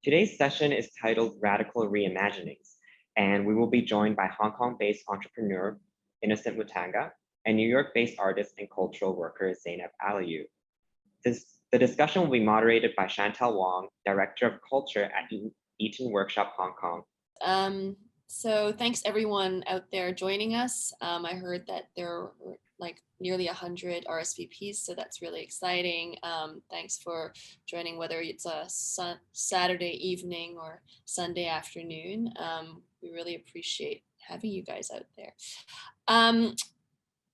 Today's session is titled Radical Reimaginings, and we will be joined by Hong Kong-based entrepreneur Innocent Mutanga and New York-based artist and cultural worker Zainab Aliyu. The discussion will be moderated by Chantal Wong, Director of Culture at Eaton Workshop Hong Kong. So thanks everyone out there joining us. I heard that there were like nearly 100 RSVPs, so that's really exciting. Thanks for joining, whether it's a Saturday evening or Sunday afternoon. We really appreciate having you guys out there.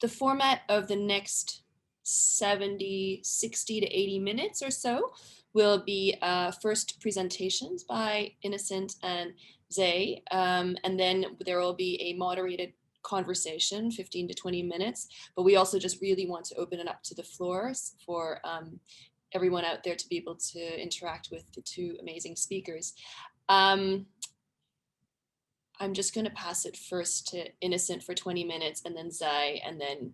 The format of the next 60 to 80 minutes or so will be first presentations by Innocent and Zay, and then there will be a moderated conversation, 15 to 20 minutes, but we also just really want to open it up to the floors for everyone out there to be able to interact with the two amazing speakers. I'm just going to pass it first to Innocent for 20 minutes and then Zay, and then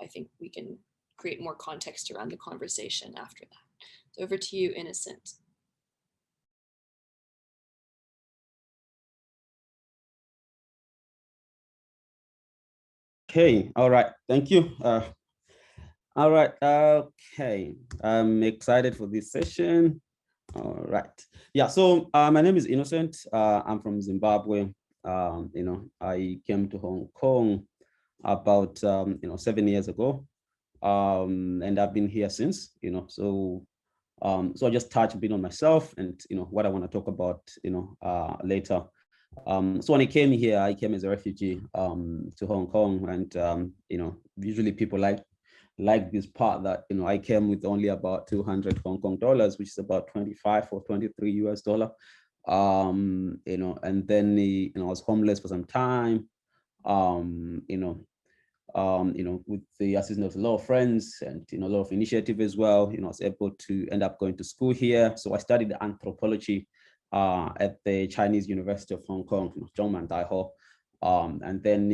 I think we can create more context around the conversation after that. So over to you, Innocent. Okay, all right, thank you. All right, okay, I'm excited for this session. All right, yeah, so my name is Innocent. I'm from Zimbabwe. I came to Hong Kong about 7 years ago, and I've been here since. So I'll just touch a bit on myself and what I want to talk about later. So when I came here, I came as a refugee to Hong Kong, and usually people like this part that I came with only about 200 Hong Kong dollars, which is about 25 or 23 US dollar. And then I was homeless for some time. With the assistance of a lot of friends and a lot of initiative as well, I was able to end up going to school here. So I studied anthropology at the Chinese University of Hong Kong, Zhongman Daiho. And then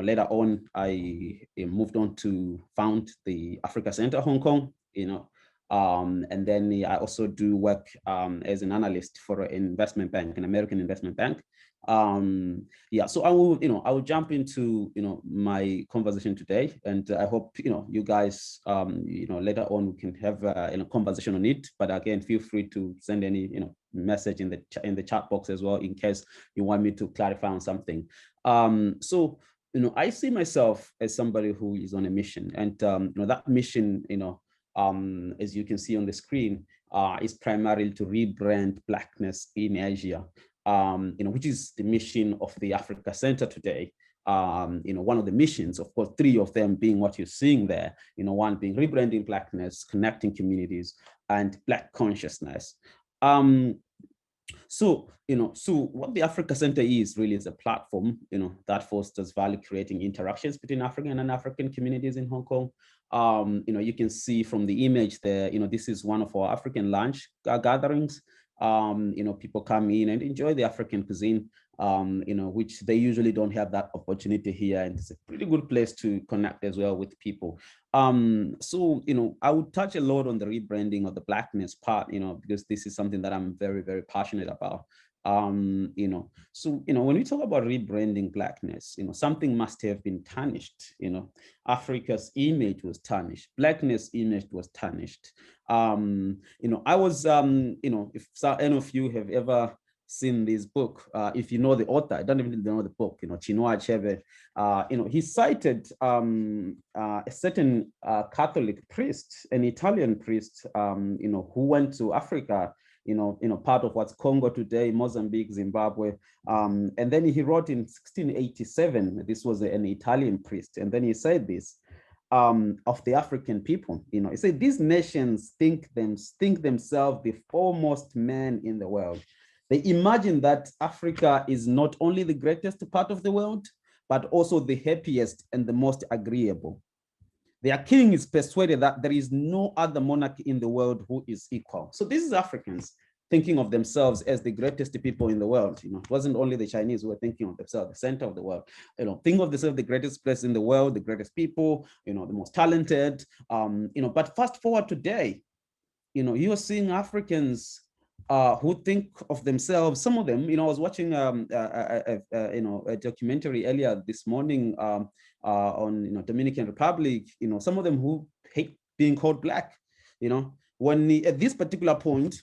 later on, I moved on to found the Africa Center Hong Kong, and then I also do work as an analyst for an investment bank, an American investment bank. Yeah, so I will jump into my conversation today, and I hope you guys later on we can have a conversation on it. But again, feel free to send any message in the chat box as well in case you want me to clarify on something. So I see myself as somebody who is on a mission, and that mission as you can see on the screen is primarily to rebrand Blackness in Asia. Which is the mission of the Africa Center today. One of the missions, of course, 3 of them being what you're seeing there, one being rebranding Blackness, connecting communities, and Black consciousness. So what the Africa Center is really is a platform, that fosters value creating interactions between African and African communities in Hong Kong. You can see from the image there, this is one of our African lunch gatherings. People come in and enjoy the African cuisine, which they usually don't have that opportunity here. And it's a pretty good place to connect as well with people. So, I would touch a lot on the rebranding of the Blackness part, because this is something that I'm very, very passionate about. So, when we talk about rebranding Blackness, something must have been tarnished. Africa's image was tarnished. Blackness image was tarnished. I was, if any of you have ever seen this book, if you know the author, I don't even know the book, Chinua Achebe, he cited a certain Catholic priest, an Italian priest, who went to Africa, part of what's Congo today, Mozambique, Zimbabwe. And then he wrote in 1687, this was an Italian priest. And then he said this, of the African people, he said, these nations think themselves the foremost men in the world. They imagine that Africa is not only the greatest part of the world, but also the happiest and the most agreeable. Their king is persuaded that there is no other monarch in the world who is equal. So this is Africans thinking of themselves as the greatest people in the world. It wasn't only the Chinese who were thinking of themselves, the center of the world. Think of themselves the greatest place in the world, the greatest people, the most talented. But fast forward today, you are seeing Africans who think of themselves, some of them, I was watching a documentary earlier this morning on Dominican Republic, some of them who hate being called Black, when at this particular point,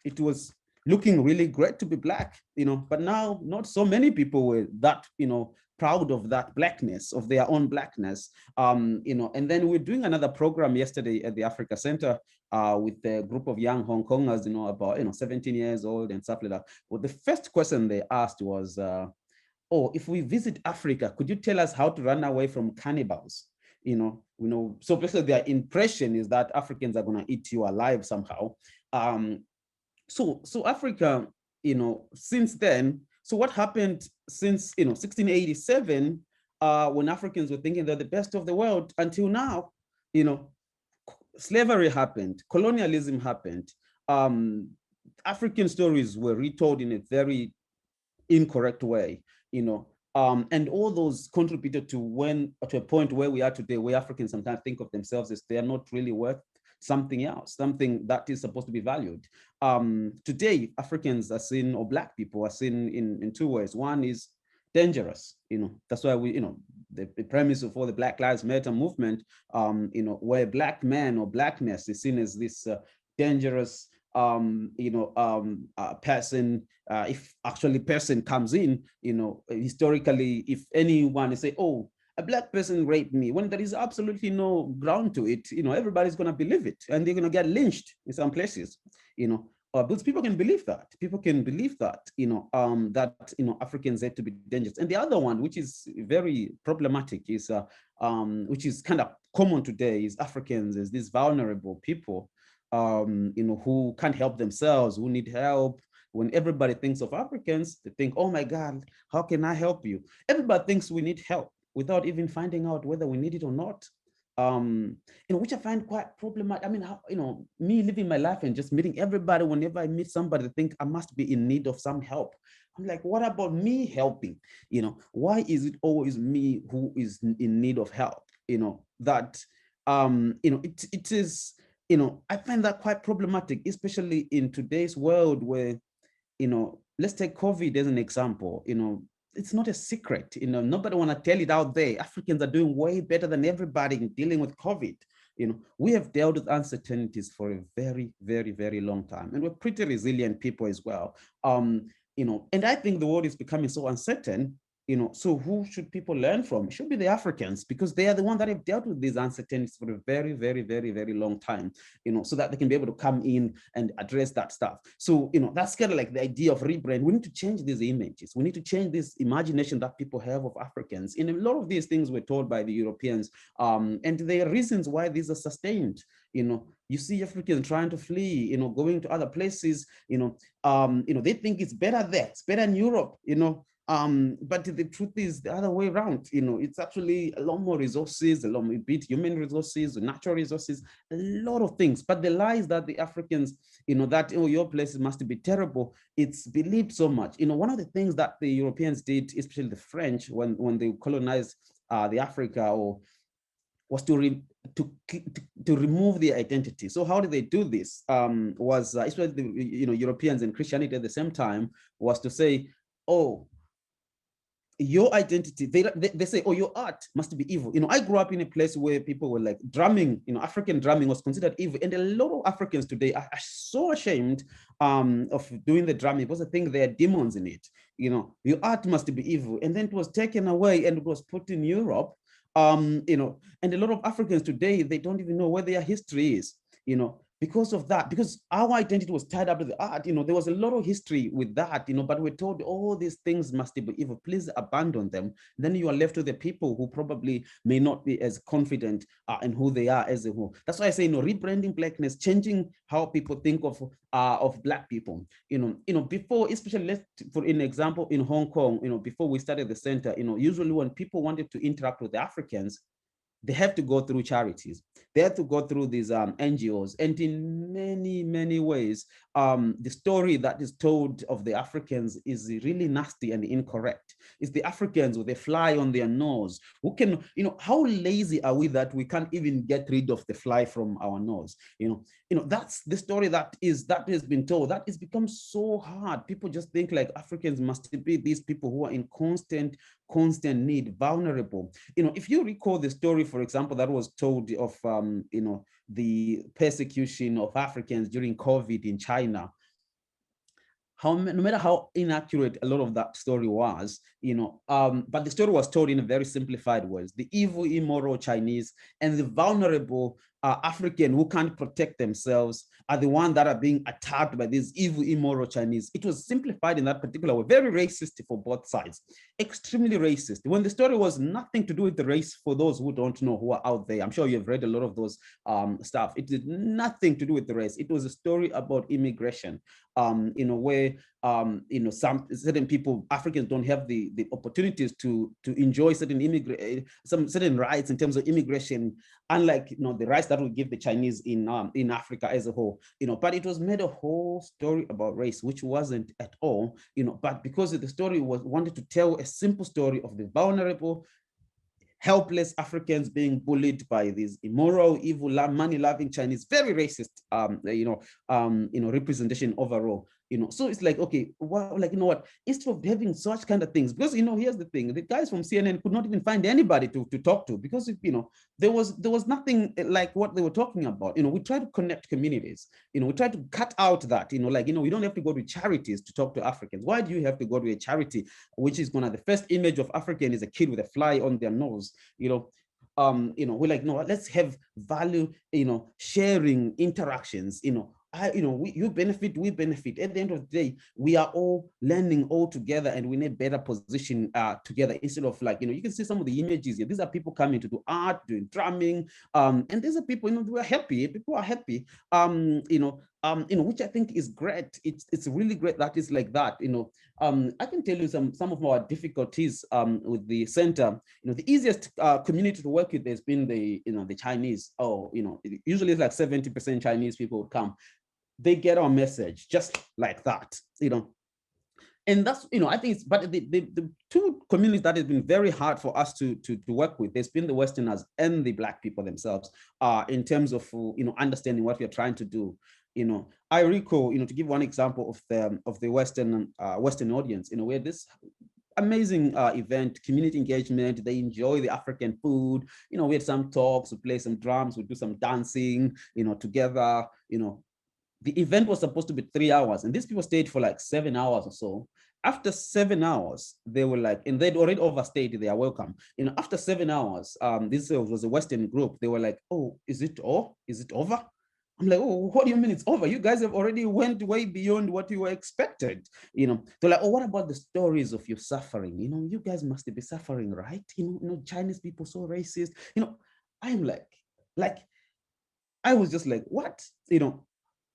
it was looking really great to be Black, but now not so many people were that, proud of that Blackness, of their own Blackness, and then we're doing another program yesterday at the Africa Center with a group of young Hong Kongers, about 17 years old and stuff like that. Well, the first question they asked was, oh, if we visit Africa, could you tell us how to run away from cannibals? So basically their impression is that Africans are going to eat you alive somehow. So Africa, since then, so what happened since 1687, when Africans were thinking they're the best of the world, until now, slavery happened, colonialism happened, African stories were retold in a very incorrect way, and all those contributed to a point where we are today, where Africans sometimes think of themselves as they are not really worth something else, something that is supposed to be valued. Today, Africans are seen, or Black people are seen in two ways. One is dangerous, that's why we, the premise of all the Black Lives Matter movement, where Black man or Blackness is seen as this dangerous, person. If actually person comes in, historically, if anyone is say, oh, a Black person raped me, when there is absolutely no ground to it, everybody's going to believe it, and they're going to get lynched in some places, but people can believe that. People can believe that, Africans have to be dangerous. And the other one, which is very problematic, is which is kind of common today, is Africans as these vulnerable people, who can't help themselves, who need help. When everybody thinks of Africans, they think, oh my God, how can I help you? Everybody thinks we need help without even finding out whether we need it or not. Which I find quite problematic. I mean, me living my life and just meeting everybody, whenever I meet somebody, I think I must be in need of some help. I'm like, what about me helping? Why is it always me who is in need of help? It is, I find that quite problematic, especially in today's world where, let's take COVID as an example. It's not a secret, nobody want to tell it out there. Africans are doing way better than everybody in dealing with COVID. We have dealt with uncertainties for a very, very, very long time, and we're pretty resilient people as well. And I think the world is becoming so uncertain. So who should people learn from? It should be the Africans, because they are the ones that have dealt with these uncertainties for a very, very, very, very long time, so that they can be able to come in and address that stuff. So, that's kind of like the idea of rebrand. We need to change these images. We need to change this imagination that people have of Africans. And a lot of these things were told by the Europeans, and there are reasons why these are sustained. You see Africans trying to flee, going to other places, they think it's better there, it's better in Europe, but the truth is the other way around. It's actually a lot more resources, a lot more, be it human resources, natural resources, a lot of things. But the lies that the Africans, that your place must be terrible, it's believed so much. One of the things that the Europeans did, especially the French, when they colonized the Africa, was to remove their identity. So how did they do this? Was especially the Europeans and Christianity at the same time, was to say, oh, your identity, they say, oh, your art must be evil. I grew up in a place where people were like drumming, African drumming was considered evil. And a lot of Africans today are so ashamed of doing the drumming because they think there are demons in it. Your art must be evil. And then it was taken away and it was put in Europe. And a lot of Africans today, they don't even know where their history is, because of that, because our identity was tied up to the art. There was a lot of history with that, but we're told all these things must be evil. Please abandon them. Then you are left with the people who probably may not be as confident in who they are as a whole. That's why I say, rebranding Blackness, changing how people think of Black people. Before, especially for an example, in Hong Kong, before we started the center, usually when people wanted to interact with the Africans, they have to go through charities. They have to go through these NGOs. And in many, many ways, the story that is told of the Africans is really nasty and incorrect. It's the Africans with a fly on their nose who can, how lazy are we that we can't even get rid of the fly from our nose? That's the story that has been told. That has become so hard. People just think like Africans must be these people who are in constant need, vulnerable. If you recall the story, for example, that was told of the persecution of Africans during COVID in China, no matter how inaccurate a lot of that story was, but the story was told in a very simplified words. The evil, immoral Chinese and the vulnerable African who can't protect themselves are the ones that are being attacked by these evil, immoral Chinese. It was simplified in that particular way, very racist for both sides, extremely racist. When the story was nothing to do with the race, for those who don't know, who are out there, I'm sure you've read a lot of those stuff. It did nothing to do with the race. It was a story about immigration, where some certain people, Africans, don't have the opportunities to enjoy some certain rights in terms of immigration, unlike the rights that we give the Chinese in Africa as a whole. But it was made a whole story about race, which wasn't at all. But because the story wanted to tell a simple story of the vulnerable, helpless Africans being bullied by these immoral, evil, money-loving Chinese, very racist, representation overall. So it's like, okay, well, like, what, instead of having such kind of things, because, here's the thing, the guys from CNN could not even find anybody to talk to, because, there was nothing like what they were talking about. We try to connect communities, we try to cut out that, we don't have to go to charities to talk to Africans. Why do you have to go to a charity, which is the first image of African is a kid with a fly on their nose, we're like, no, let's have value, sharing interactions, you benefit, we benefit. At the end of the day, we are all learning all together, and we're in a better position together, instead of like, you can see some of the images here. These are people coming to do art, doing drumming, and these are people, who are happy. People are happy, which I think is great. It's really great that it's like that. I can tell you some of our difficulties with the center. The easiest community to work with has been the Chinese. Usually it's like 70% Chinese people would come. They get our message just like that, and that's, I think but the two communities that has been very hard for us to work with, there's been the Westerners and the Black people themselves, in terms of, understanding what we're trying to do. I recall, to give one example of the Western audience, where this amazing event, community engagement, they enjoy the African food, we had some talks, we play some drums, we do some dancing, together, The event was supposed to be 3 hours, and these people stayed for like 7 hours or so. After 7 hours, they were like, and they'd already overstayed their welcome. After 7 hours, this was a Western group. They were like, "Oh, is it all? Is it over?" I'm like, "Oh, what do you mean it's over? You guys have already went way beyond what you were expected." They're like, "Oh, what about the stories of your suffering? You guys must be suffering, right? Chinese people so racist." I'm like, I was just like, what?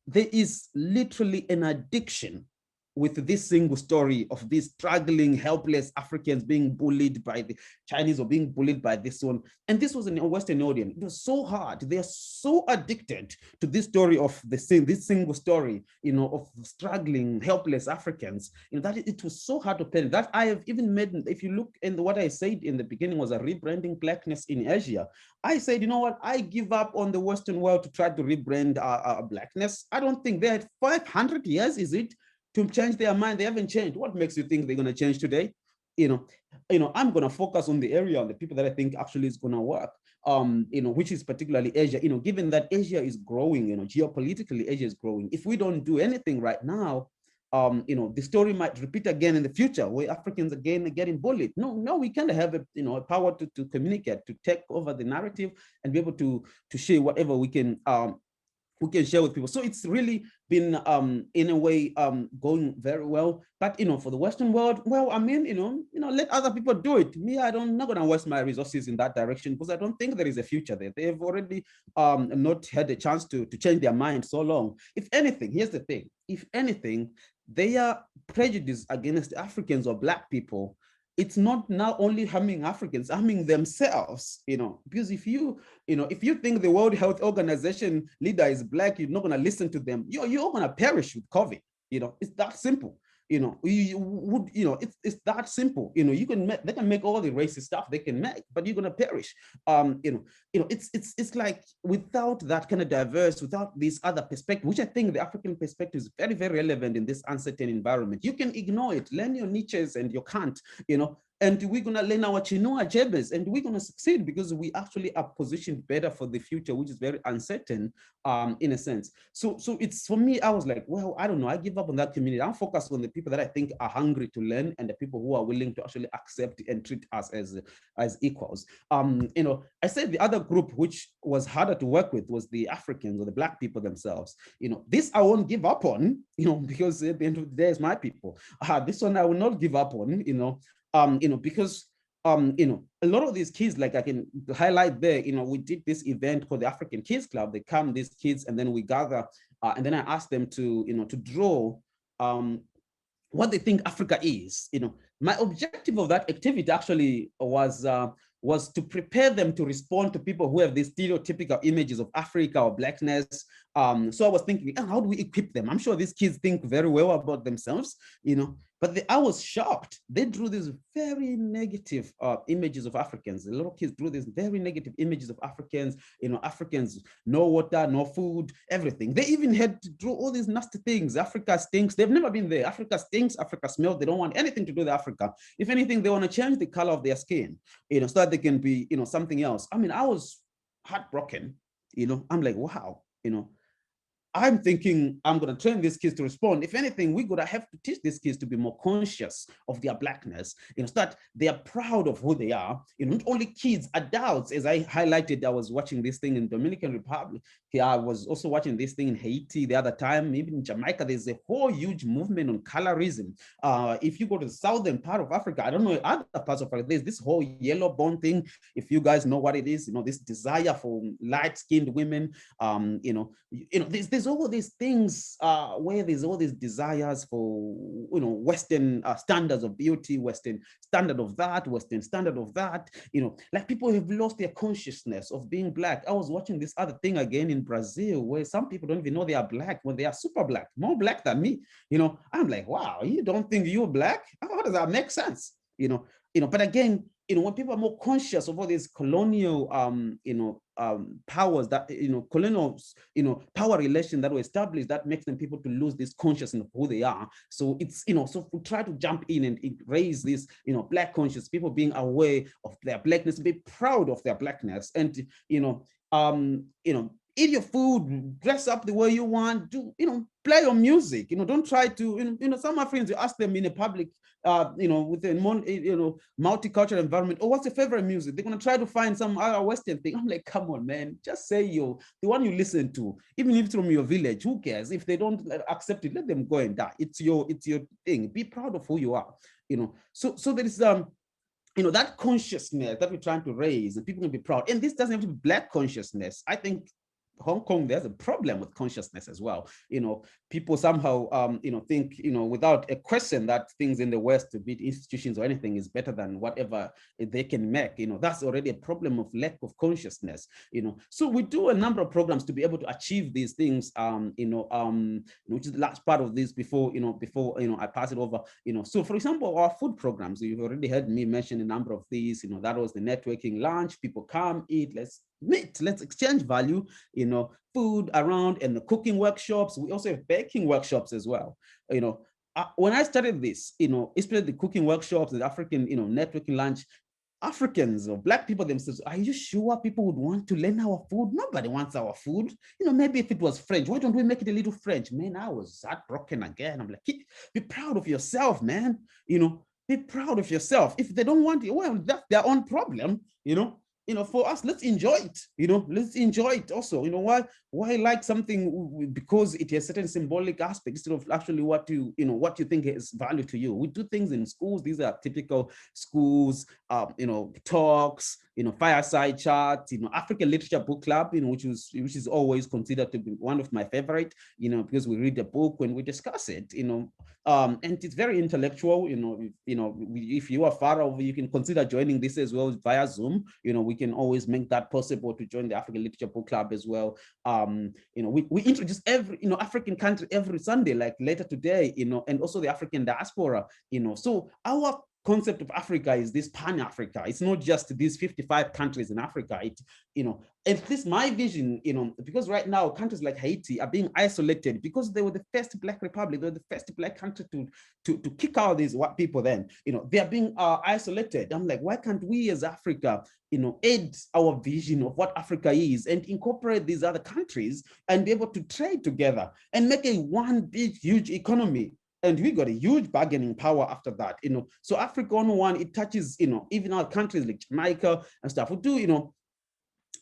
There is literally an addiction with this single story of these struggling, helpless Africans being bullied by the Chinese or being bullied by this one. And this was a Western audience. It was so hard. They are so addicted to this story of this single story, of struggling, helpless Africans, that it was so hard to pen. That I have even made, if you look in what I said in the beginning was a rebranding Blackness in Asia. I said, you know what, I give up on the Western world to try to rebrand Blackness. I don't think they had 500 years, is it, to change their mind? They haven't changed. What makes you think they're going to change today? I'm going to focus on the area, on the people that I think actually is going to work, which is particularly Asia, given that Asia is growing, geopolitically, Asia is growing. If we don't do anything right now, the story might repeat again in the future, where Africans again are getting bullied. No, we can't have a power to communicate, to take over the narrative and be able to share whatever we can share with people. So it's really been, in a way, going very well. But, for the Western world, well, I mean, let other people do it. Me, I'm not going to waste my resources in that direction, because I don't think there is a future there. They've already not had a chance to change their mind so long. If anything, here's the thing. If anything, their prejudice against Africans or Black people it's not now only harming Africans, harming themselves, because if you think the World Health Organization leader is Black, you're not going to listen to them. You're going to perish with COVID. It's that simple. It's that simple. They can make all the racist stuff they can make, but you're gonna perish. It's like without that kind of diverse, without this other perspective, which I think the African perspective is very, very relevant in this uncertain environment. You can ignore it, learn your niches and your Kant, and we're going to learn our Chinua Achebes, and we're going to succeed because we actually are positioned better for the future, which is very uncertain, in a sense. So it's, for me, I was like, well, I don't know. I give up on that community. I'm focused on the people that I think are hungry to learn and the people who are willing to actually accept and treat us as equals. I said the other group, which was harder to work with, was the Africans or the Black people themselves. This I won't give up on, because at the end of the day, it's my people. This one I will not give up on, because a lot of these kids, like I can highlight there, we did this event called the African Kids Club. They come, these kids, and then we gather, and then I ask them to, to draw what they think Africa is. My objective of that activity actually was to prepare them to respond to people who have these stereotypical images of Africa or Blackness. So I was thinking, how do we equip them? I'm sure these kids think very well about themselves, but I was shocked. They drew these very negative images of Africans. A lot of kids drew these very negative images of Africans, Africans, no water, no food, everything. They even had to draw all these nasty things. Africa stinks. They've never been there. Africa stinks, Africa smells. They don't want anything to do with Africa. If anything, they want to change the color of their skin, so that they can be, something else. I mean, I was heartbroken, I'm like, wow, I'm thinking I'm going to train these kids to respond. If anything, we're going to have to teach these kids to be more conscious of their Blackness, so that they are proud of who they are. Not only kids, adults. As I highlighted, I was watching this thing in Dominican Republic. I was also watching this thing in Haiti the other time. Even in Jamaica, there's a whole huge movement on colorism. If you go to the southern part of Africa, I don't know, other parts of Africa, there's this whole yellow bone thing. If you guys know what it is, this desire for light-skinned women, there's all these things where there's all these desires for, Western standards of beauty, Western standard of that, Western standard of that, like people have lost their consciousness of being Black. I was watching this other thing again in Brazil, where some people don't even know they are Black when they are super Black, more Black than me. I'm like, wow, you don't think you're Black? How does that make sense? But again, when people are more conscious of all these colonial, powers that, colonial, power relation that were established, that makes them people to lose this consciousness of who they are. So it's, so we try to jump in and raise this, Black conscious, people being aware of their Blackness, be proud of their Blackness, and, eat your food, dress up the way you want, do, play your music, don't try to, some of my friends, you ask them in a public, with a multicultural environment, oh, what's your favorite music? They're going to try to find some other Western thing. I'm like, come on, man, just say the one you listen to, even if it's from your village, who cares? If they don't accept it, let them go and die. It's your thing. Be proud of who you are, So there is, that consciousness that we're trying to raise, and people can be proud. And this doesn't have to be Black consciousness. I think Hong Kong, there's a problem with consciousness as well. People somehow, think, without a question, that things in the West, be it institutions or anything, is better than whatever they can make. That's already a problem of lack of consciousness. So we do a number of programs to be able to achieve these things. Which is the last part of this before I pass it over. So for example, our food programs, you've already heard me mention a number of these. That was the networking lunch. People come, eat, let's meet, let's exchange value, food around, and the cooking workshops. We also have baking workshops as well. When I started this, especially the cooking workshops, the African, networking lunch, Africans or Black people themselves, are you sure people would want to learn our food? Nobody wants our food. Maybe if it was French, why don't we make it a little French? Man, I was heartbroken again. I'm like, be proud of yourself, man. Be proud of yourself. If they don't want it, well, that's their own problem, for us, let's enjoy it, let's enjoy it also. Why like something because it has certain symbolic aspects instead of actually what you think is value to you. We do things in schools. These are typical schools, talks, fireside chats, African Literature Book Club, which is always considered to be one of my favorite, because we read the book when we discuss it, And it's very intellectual. If you are far away, you can consider joining this as well via Zoom. We can always make that possible to join the African Literature Book Club as well. We introduce every African country every Sunday, like later today, and also the African diaspora. So our concept of Africa is this pan-Africa. It's not just these 55 countries in Africa. At least my vision, because right now countries like Haiti are being isolated because they were the first Black republic, they were the first Black country to kick out these white people. Then, they are being isolated. I'm like, why can't we as Africa, aid our vision of what Africa is and incorporate these other countries and be able to trade together and make a one big, huge economy? And we got a huge bargaining power after that, So Africa on one, it touches, even our countries like Jamaica and stuff. We do,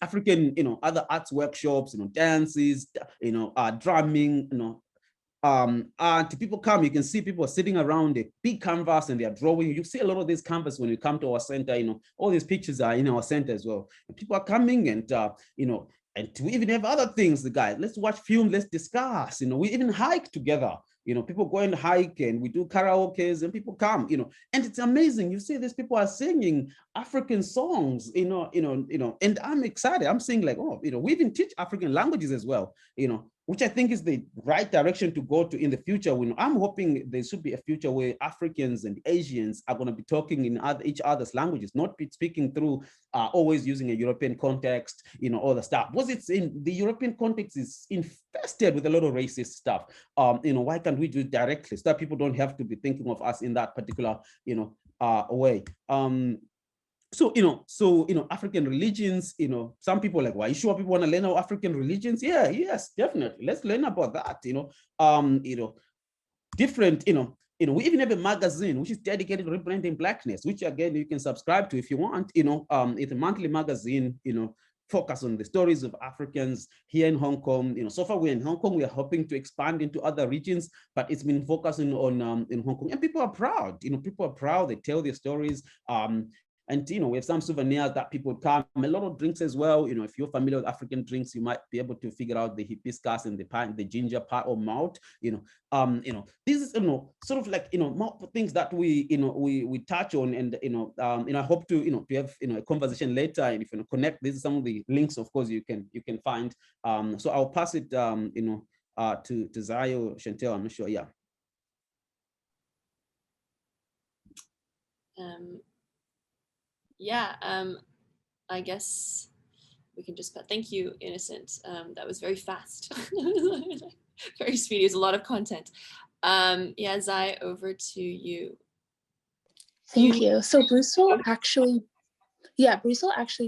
African, other arts workshops, dances, drumming, people come, you can see people sitting around a big canvas and they are drawing. You see a lot of these canvas when you come to our center, all these pictures are in our center as well. And people are coming and, and we even have other things, the guys, let's watch film, let's discuss, we even hike together. People go and hike and we do karaoke and people come, and it's amazing. You see these people are singing African songs, and I'm excited. I'm saying like, we even teach African languages as well, which I think is the right direction to go to in the future. I'm hoping there should be a future where Africans and Asians are going to be talking in each other's languages, not be speaking through always using a European context, all the stuff. Because it's in the European context is infested with a lot of racist stuff. Why can't we do it directly so that people don't have to be thinking of us in that particular, way? So African religions, some people are like, why are you sure people want to learn about African religions? Yeah, yes, definitely. Let's learn about that, different, we even have a magazine which is dedicated to representing Blackness, which again, you can subscribe to if you want, it's a monthly magazine, focus on the stories of Africans here in Hong Kong. So far we're in Hong Kong, we are hoping to expand into other regions, but it's been focusing on in Hong Kong, and people are proud, people are proud, they tell their stories. And we have some souvenirs that people come, a lot of drinks as well. If you're familiar with African drinks, you might be able to figure out the hibiscus and the ginger part or malt. This is sort of like more things that we touch on, and I hope to to have a conversation later. And if you connect, this is some of the links, of course, you can find. So I'll pass it to Zai or Chantal. I'm not sure. Yeah. I guess we can just, thank you, Innocent. That was very fast, very speedy. It's a lot of content. Zai, over to you. Thank you. So Bruce will actually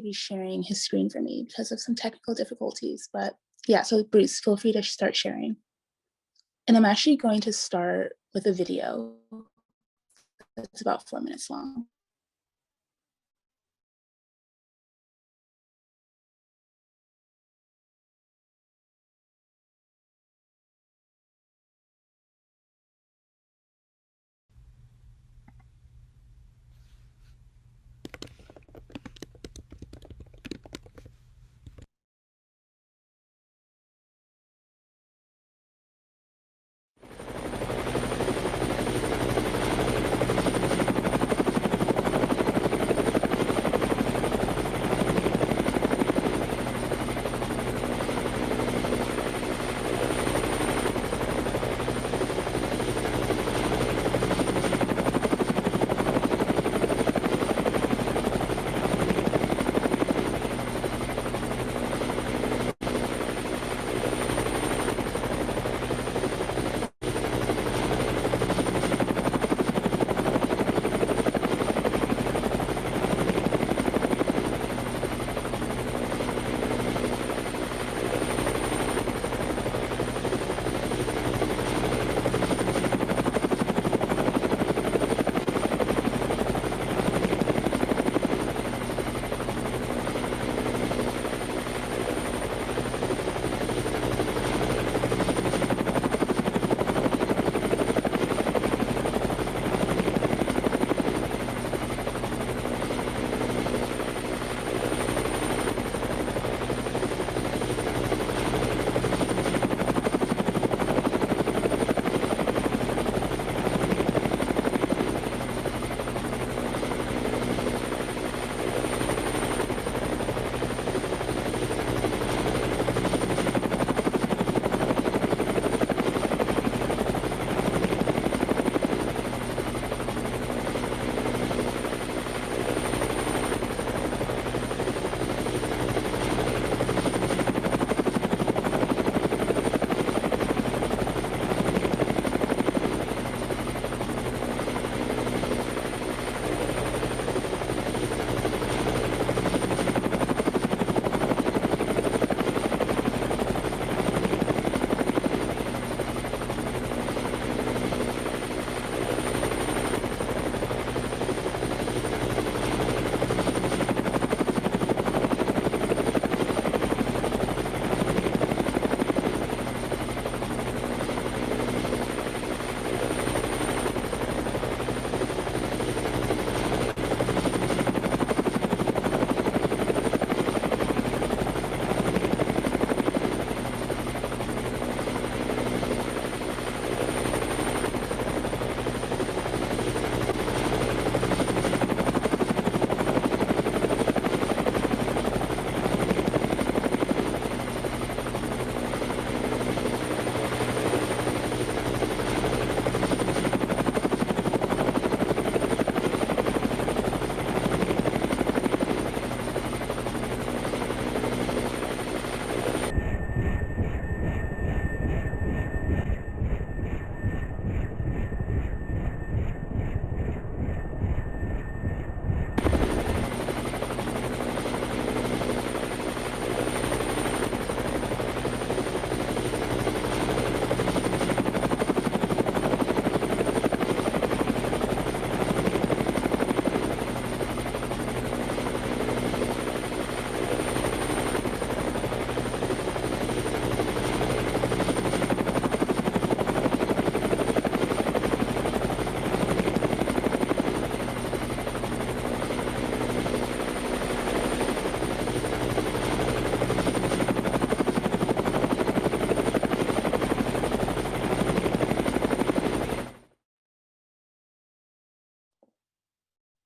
be sharing his screen for me because of some technical difficulties. But yeah, so Bruce, feel free to start sharing. And I'm actually going to start with a video that's about 4 minutes long.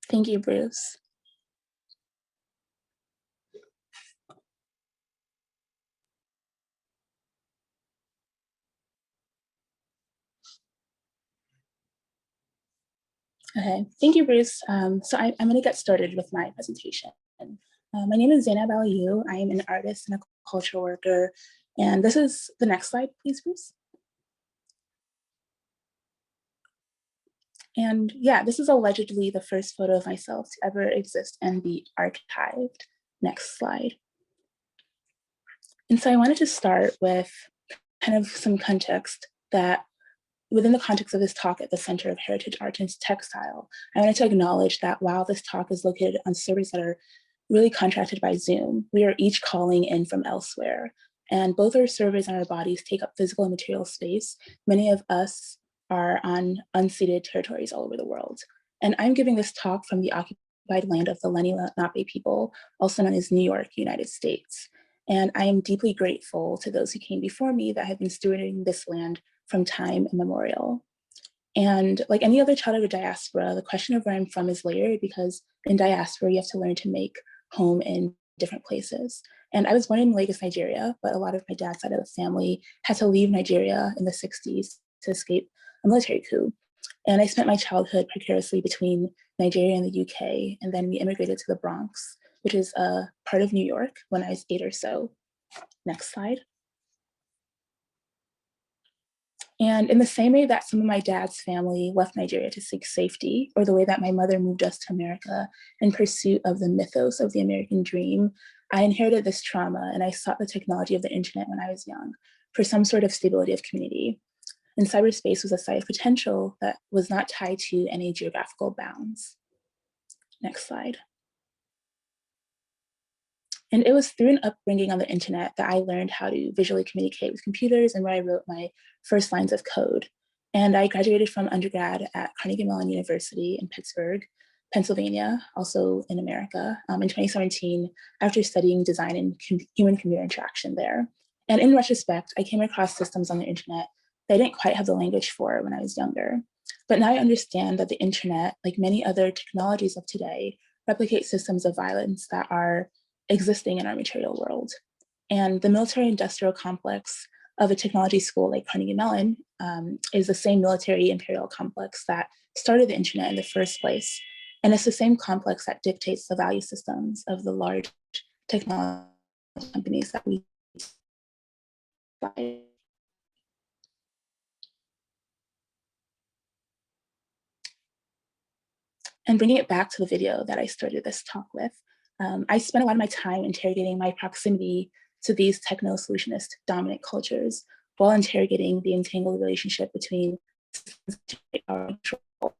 Thank you, Bruce. Okay, thank you, Bruce. So I'm going to get started with my presentation. My name is Zainab Aliyu. I am an artist and a cultural worker. And this is the next slide, please, Bruce. And yeah, this is allegedly the first photo of myself to ever exist and be archived. Next slide. And so I wanted to start with kind of some context that within the context of this talk at the Center of Heritage Art and Textile, I wanted to acknowledge that while this talk is located on servers that are really contracted by Zoom, we are each calling in from elsewhere. And both our servers and our bodies take up physical and material space. Many of us are on unceded territories all over the world. And I'm giving this talk from the occupied land of the Lenni Lenape people, also known as New York, United States. And I am deeply grateful to those who came before me that have been stewarding this land from time immemorial. And like any other child of a diaspora, the question of where I'm from is layered because in diaspora, you have to learn to make home in different places. And I was born in Lagos, Nigeria, but a lot of my dad's side of the family had to leave Nigeria in the 60s to escape a military coup. And I spent my childhood precariously between Nigeria and the UK, and then we immigrated to the Bronx, which is a part of New York when I was 8 or so. Next slide. And in the same way that some of my dad's family left Nigeria to seek safety, or the way that my mother moved us to America in pursuit of the mythos of the American dream, I inherited this trauma and I sought the technology of the internet when I was young for some sort of stability of community. And cyberspace was a site of potential that was not tied to any geographical bounds. Next slide. And it was through an upbringing on the internet that I learned how to visually communicate with computers and where I wrote my first lines of code. And I graduated from undergrad at Carnegie Mellon University in Pittsburgh, Pennsylvania, also in America, in 2017, after studying design and human-computer interaction there. And in retrospect, I came across systems on the internet that I didn't quite have the language for when I was younger. But now I understand that the internet, like many other technologies of today, replicate systems of violence that are existing in our material world. And the military-industrial complex of a technology school like Carnegie Mellon is the same military imperial complex that started the internet in the first place. And it's the same complex that dictates the value systems of the large technology companies that we buy. And bringing it back to the video that I started this talk with, I spent a lot of my time interrogating my proximity to these techno-solutionist dominant cultures while interrogating the entangled relationship between power and control.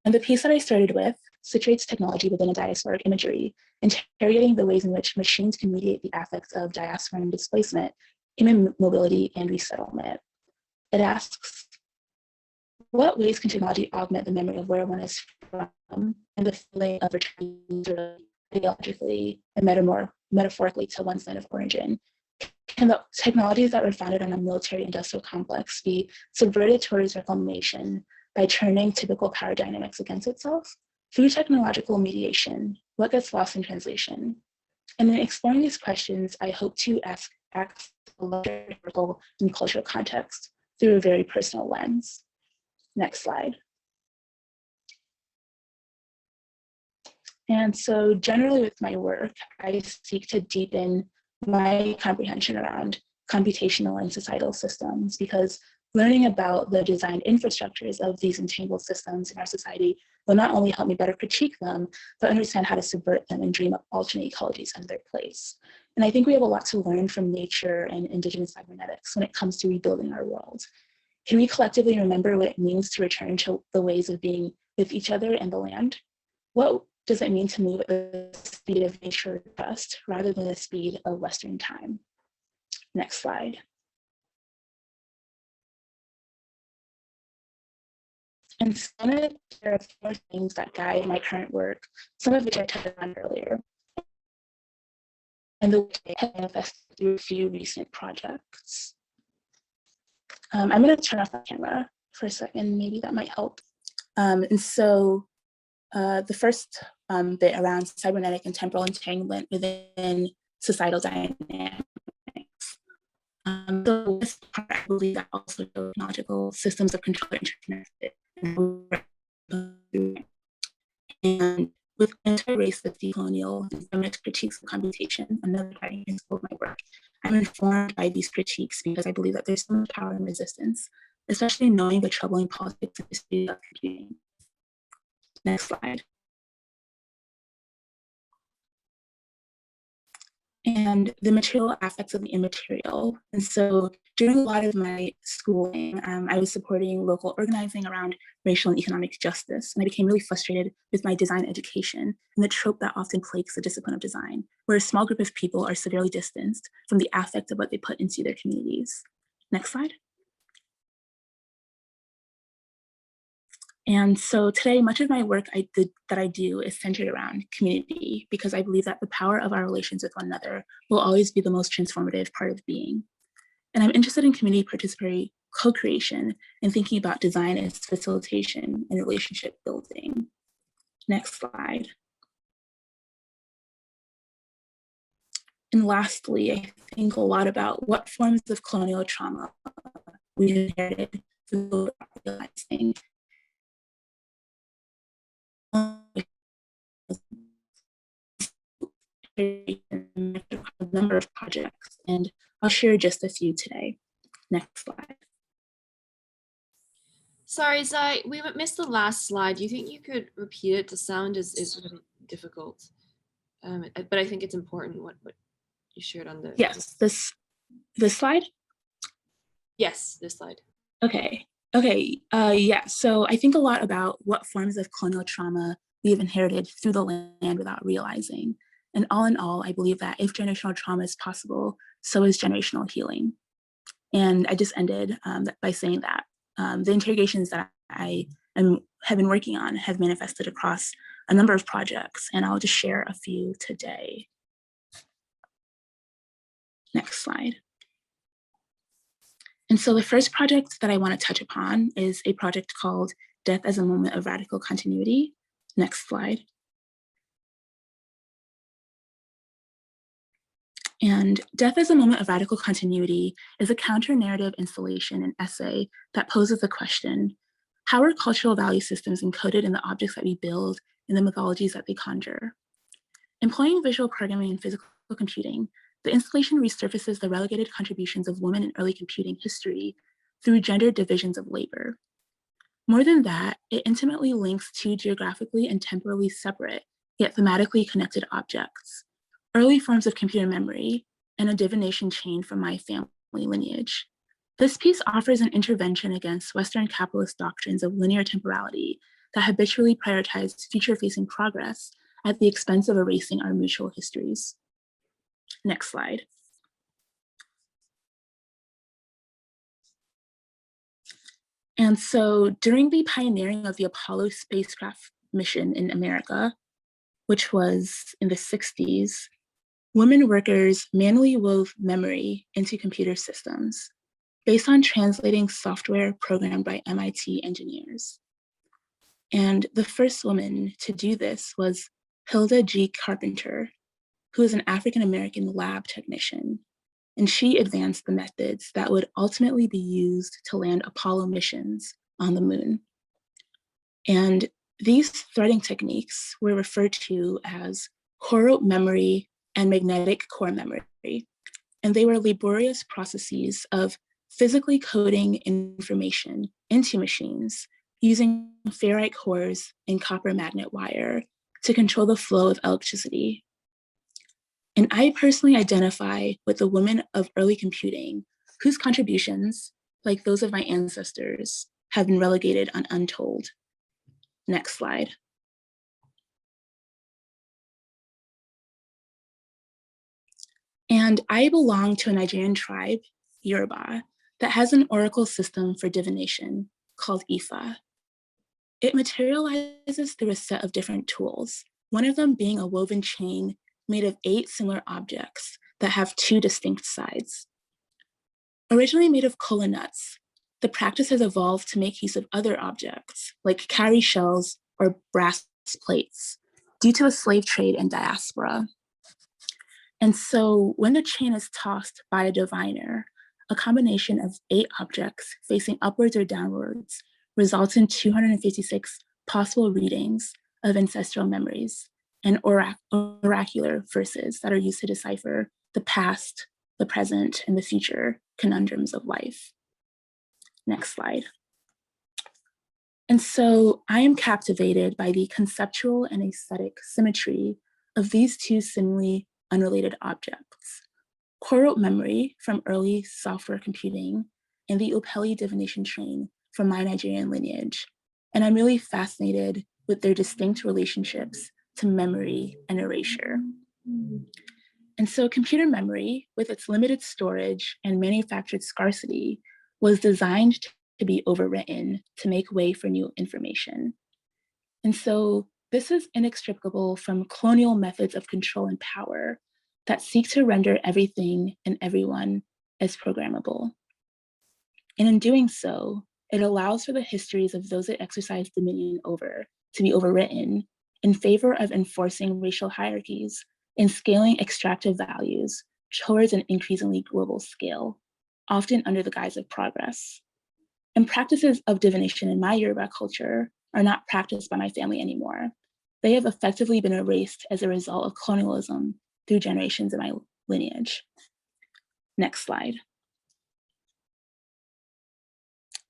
And the piece that I started with situates technology within a diasporic imagery, interrogating the ways in which machines can mediate the affects of diaspora and displacement, human mobility, and resettlement. It asks, what ways can technology augment the memory of where one is from and the feeling of returning ideologically and metaphorically to one's land of origin? Can the technologies that were founded on a military-industrial complex be subverted towards reclamation by turning typical power dynamics against itself? Through technological mediation, what gets lost in translation? And in exploring these questions, I hope to ask a larger historical and cultural context through a very personal lens. Next slide. And so generally with my work, I seek to deepen my comprehension around computational and societal systems, because learning about the designed infrastructures of these entangled systems in our society will not only help me better critique them, but understand how to subvert them and dream up alternate ecologies in their place. And I think we have a lot to learn from nature and indigenous cybernetics when it comes to rebuilding our world. Can we collectively remember what it means to return to the ways of being with each other and the land? What does it mean to move at the speed of nature trust rather than the speed of Western time? Next slide. And so there are 4 things that guide my current work, some of which I touched on earlier, and the way I have manifested through a few recent projects. I'm going to turn off the camera for a second, maybe that might help. And so the first bit around cybernetic and temporal entanglement within societal dynamics. So this part, I believe that also technological systems of control are interconnected. And with anti-racist, decolonial, and feminist critiques of computation, another guiding principle of my work, I'm informed by these critiques because I believe that there's so much power in resistance, especially knowing the troubling politics and history of computing. Next slide. And the material aspects of the immaterial. And so during a lot of my schooling, I was supporting local organizing around racial and economic justice. And I became really frustrated with my design education and the trope that often plagues the discipline of design, where a small group of people are severely distanced from the affect of what they put into their communities. Next slide. And so today, much of my work that I do is centered around community, because I believe that the power of our relations with one another will always be the most transformative part of being. And I'm interested in community participatory co-creation and thinking about design as facilitation and relationship building. Next slide. And lastly, I think a lot about what forms of colonial trauma we inherited through realizing a number of projects, and I'll share just a few today. Next slide. Sorry, Zai, we missed the last slide. Do you think you could repeat it? The sound is really difficult, but I think it's important what you shared on the. Yes, this slide? Yes, this slide. Okay. Yeah, so I think a lot about what forms of colonial trauma we have inherited through the land without realizing. And all in all, I believe that if generational trauma is possible, so is generational healing. And I just ended by saying that the interrogations that I have been working on have manifested across a number of projects, and I'll just share a few today. Next slide. And so the first project that I want to touch upon is a project called Death as a Moment of Radical Continuity. Next slide. And Death as a Moment of Radical Continuity is a counter-narrative installation and essay that poses the question, how are cultural value systems encoded in the objects that we build and the mythologies that they conjure? Employing visual programming and physical computing, the installation resurfaces the relegated contributions of women in early computing history through gendered divisions of labor. More than that, it intimately links two geographically and temporally separate, yet thematically connected objects, early forms of computer memory, and a divination chain from my family lineage. This piece offers an intervention against Western capitalist doctrines of linear temporality that habitually prioritize future-facing progress at the expense of erasing our mutual histories. Next slide. And so during the pioneering of the Apollo spacecraft mission in America, which was in the 60s, women workers manually wove memory into computer systems based on translating software programmed by MIT engineers. And the first woman to do this was Hilda G. Carpenter, who is an African-American lab technician. And she advanced the methods that would ultimately be used to land Apollo missions on the moon. And these threading techniques were referred to as core rope memory and magnetic core memory. And they were laborious processes of physically coding information into machines using ferrite cores and copper magnet wire to control the flow of electricity. And I personally identify with the women of early computing whose contributions, like those of my ancestors, have been relegated and untold. Next slide. And I belong to a Nigerian tribe, Yoruba, that has an oracle system for divination called Ifa. It materializes through a set of different tools, one of them being a woven chain made of 8 similar objects that have 2 distinct sides. Originally made of kola nuts, the practice has evolved to make use of other objects, like cowrie shells or brass plates due to a slave trade and diaspora. And so when the chain is tossed by a diviner, a combination of 8 objects facing upwards or downwards results in 256 possible readings of ancestral memories and oracular verses that are used to decipher the past, the present, and the future conundrums of life. Next slide. And so I am captivated by the conceptual and aesthetic symmetry of these two seemingly unrelated objects. Core rote memory from early software computing and the Opeli divination train from my Nigerian lineage. And I'm really fascinated with their distinct relationships to memory and erasure. And so computer memory, with its limited storage and manufactured scarcity, was designed to be overwritten to make way for new information. And so this is inextricable from colonial methods of control and power that seek to render everything and everyone as programmable. And in doing so, it allows for the histories of those it exercised dominion over to be overwritten in favor of enforcing racial hierarchies and scaling extractive values towards an increasingly global scale, often under the guise of progress. And practices of divination in my Yoruba culture are not practiced by my family anymore. They have effectively been erased as a result of colonialism through generations in my lineage. Next slide.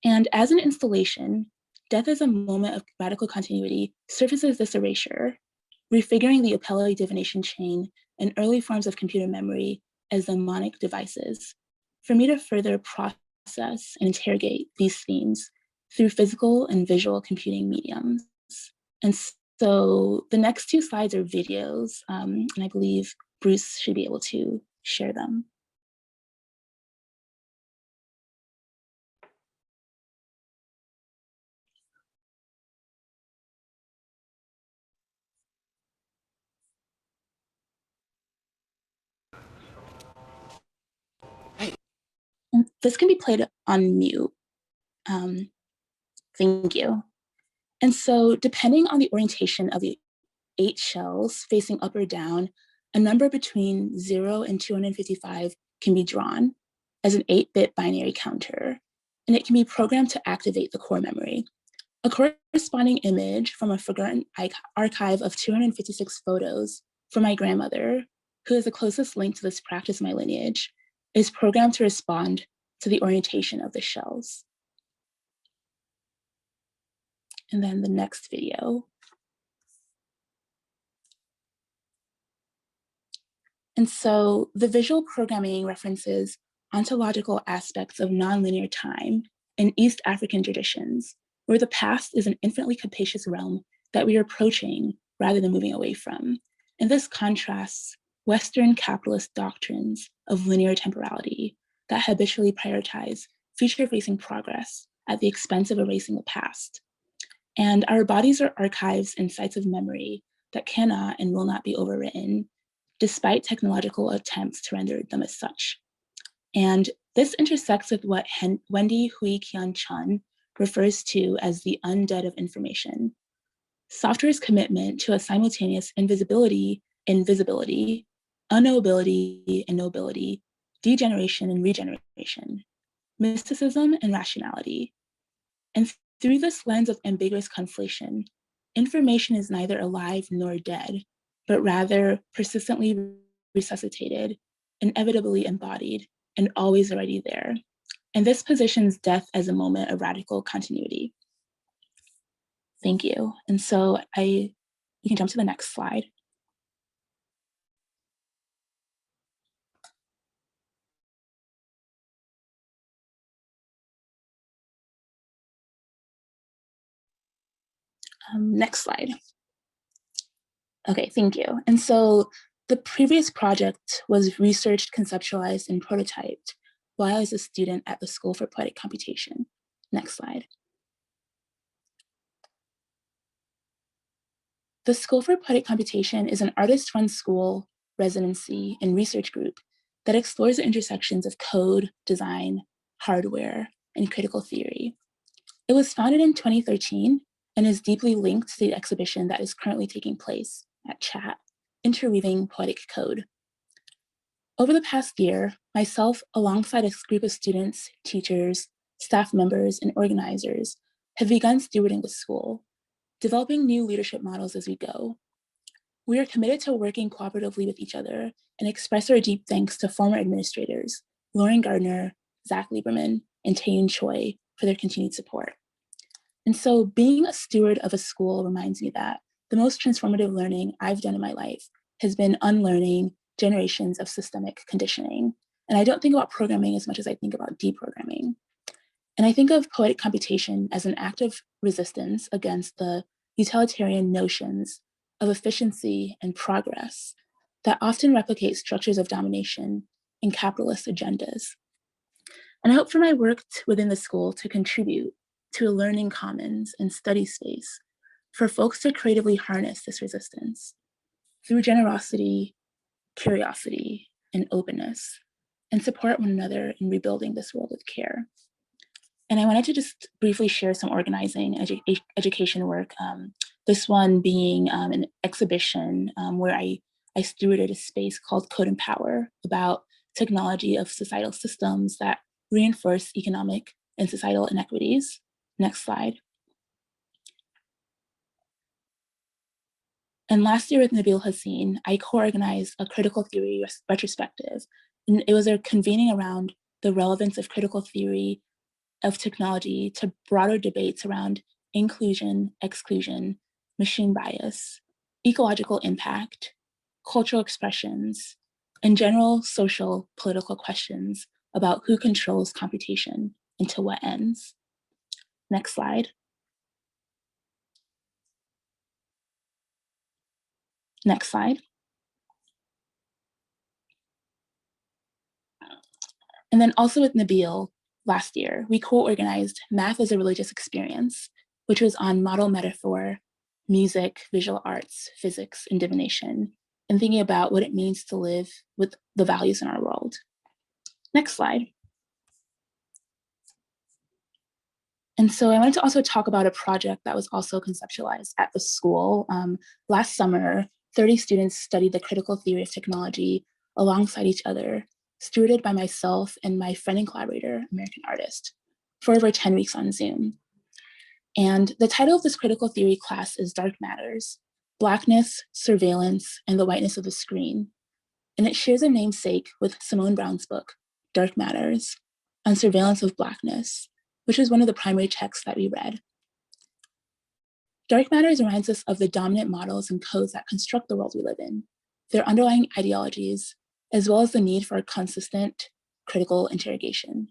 And as an installation, Death as a Moment of Radical Continuity surfaces this erasure, refiguring the Opeli divination chain and early forms of computer memory as mnemonic devices for me to further process and interrogate these themes through physical and visual computing mediums. And so the next 2 slides are videos, and I believe Bruce should be able to share them. And this can be played on mute. Thank you. And so depending on the orientation of the 8 shells facing up or down, a number between 0 and 255 can be drawn as an 8-bit binary counter, and it can be programmed to activate the core memory. A corresponding image from a forgotten archive of 256 photos from my grandmother, who is the closest link to this practice in my lineage, is programmed to respond to the orientation of the shells. And then the next video. And so the visual programming references ontological aspects of nonlinear time in East African traditions, where the past is an infinitely capacious realm that we are approaching rather than moving away from. And this contrasts Western capitalist doctrines of linear temporality that habitually prioritize future-facing progress at the expense of erasing the past. And our bodies are archives and sites of memory that cannot and will not be overwritten, despite technological attempts to render them as such. And this intersects with what Wendy Hui Kian Chun refers to as the undead of information. Software's commitment to a simultaneous invisibility and visibility, unknowability and knowability, degeneration and regeneration, mysticism and rationality. And through this lens of ambiguous conflation, information is neither alive nor dead, but rather persistently resuscitated, inevitably embodied, and always already there. And this positions death as a moment of radical continuity. Thank you. And so you can jump to the next slide. Next slide. Okay, thank you. And so the previous project was researched, conceptualized, and prototyped while I was a student at the School for Poetic Computation. Next slide. The School for Poetic Computation is an artist-run school, residency, and research group that explores the intersections of code, design, hardware, and critical theory. It was founded in 2013 and is deeply linked to the exhibition that is currently taking place at Chat, Interweaving Poetic Code. Over the past year, myself, alongside a group of students, teachers, staff members, and organizers, have begun stewarding the school, developing new leadership models as we go. We are committed to working cooperatively with each other and express our deep thanks to former administrators, Lauren Gardner, Zach Lieberman, and Taeyun Choi for their continued support. And so being a steward of a school reminds me that the most transformative learning I've done in my life has been unlearning generations of systemic conditioning. And I don't think about programming as much as I think about deprogramming. And I think of poetic computation as an act of resistance against the utilitarian notions of efficiency and progress that often replicate structures of domination and capitalist agendas. And I hope for my work within the school to contribute to a learning commons and study space for folks to creatively harness this resistance through generosity, curiosity, and openness, and support one another in rebuilding this world with care. And I wanted to just briefly share some organizing education work. This one being an exhibition where I stewarded a space called Code and Power about technology of societal systems that reinforce economic and societal inequities. Next slide. And last year with Nabil Hassin, I co-organized a critical theory retrospective. And it was a convening around the relevance of critical theory of technology to broader debates around inclusion, exclusion, machine bias, ecological impact, cultural expressions, and general social political questions about who controls computation and to what ends. Next slide. Next slide. And then also with Nabil last year, we co-organized Math as a Religious Experience, which was on model metaphor, music, visual arts, physics, and divination, and thinking about what it means to live with the values in our world. Next slide. And so I wanted to also talk about a project that was also conceptualized at the school. Last summer, 30 students studied the critical theory of technology alongside each other, stewarded by myself and my friend and collaborator, American artist, for over 10 weeks on Zoom. And the title of this critical theory class is Dark Matters, Blackness, Surveillance, and the Whiteness of the Screen. And it shares a namesake with Simone Brown's book, Dark Matters, on surveillance of Blackness, which is one of the primary texts that we read. Dark Matters reminds us of the dominant models and codes that construct the world we live in, their underlying ideologies, as well as the need for a consistent critical interrogation.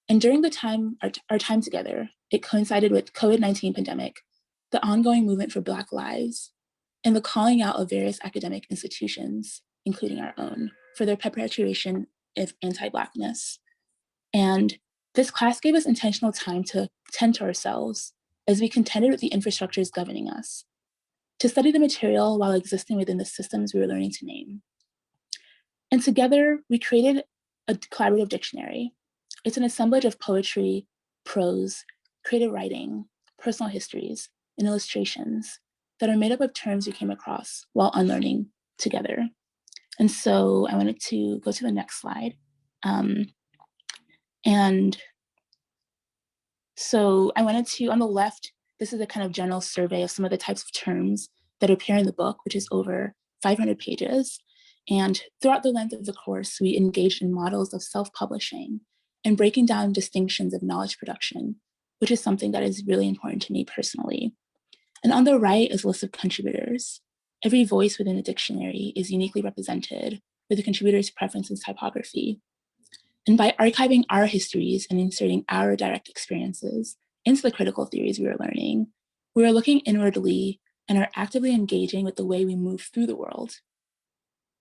And during the time, our time together, it coincided with COVID-19 pandemic, the ongoing movement for Black lives, and the calling out of various academic institutions, including our own, for their perpetuation of anti-Blackness. And this class gave us intentional time to tend to ourselves as we contended with the infrastructures governing us, to study the material while existing within the systems we were learning to name. And together, we created a collaborative dictionary. It's an assemblage of poetry, prose, creative writing, personal histories, and illustrations that are made up of terms we came across while unlearning together. And so I wanted to go to the next slide. And so I wanted to, on the left, this is a kind of general survey of some of the types of terms that appear in the book, which is over 500 pages. And throughout the length of the course, we engaged in models of self-publishing and breaking down distinctions of knowledge production, which is something that is really important to me personally. And on the right is a list of contributors. Every voice within the dictionary is uniquely represented with the contributor's preference and typography. And by archiving our histories and inserting our direct experiences into the critical theories we are learning, we are looking inwardly and are actively engaging with the way we move through the world.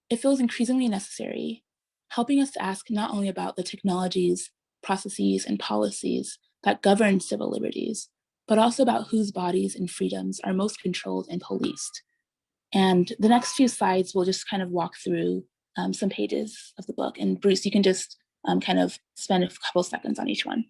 It feels increasingly necessary, helping us to ask not only about the technologies, processes, and policies that govern civil liberties, but also about whose bodies and freedoms are most controlled and policed. And the next few slides will just kind of walk through some pages of the book. And Bruce, you can just kind of spend a couple seconds on each one.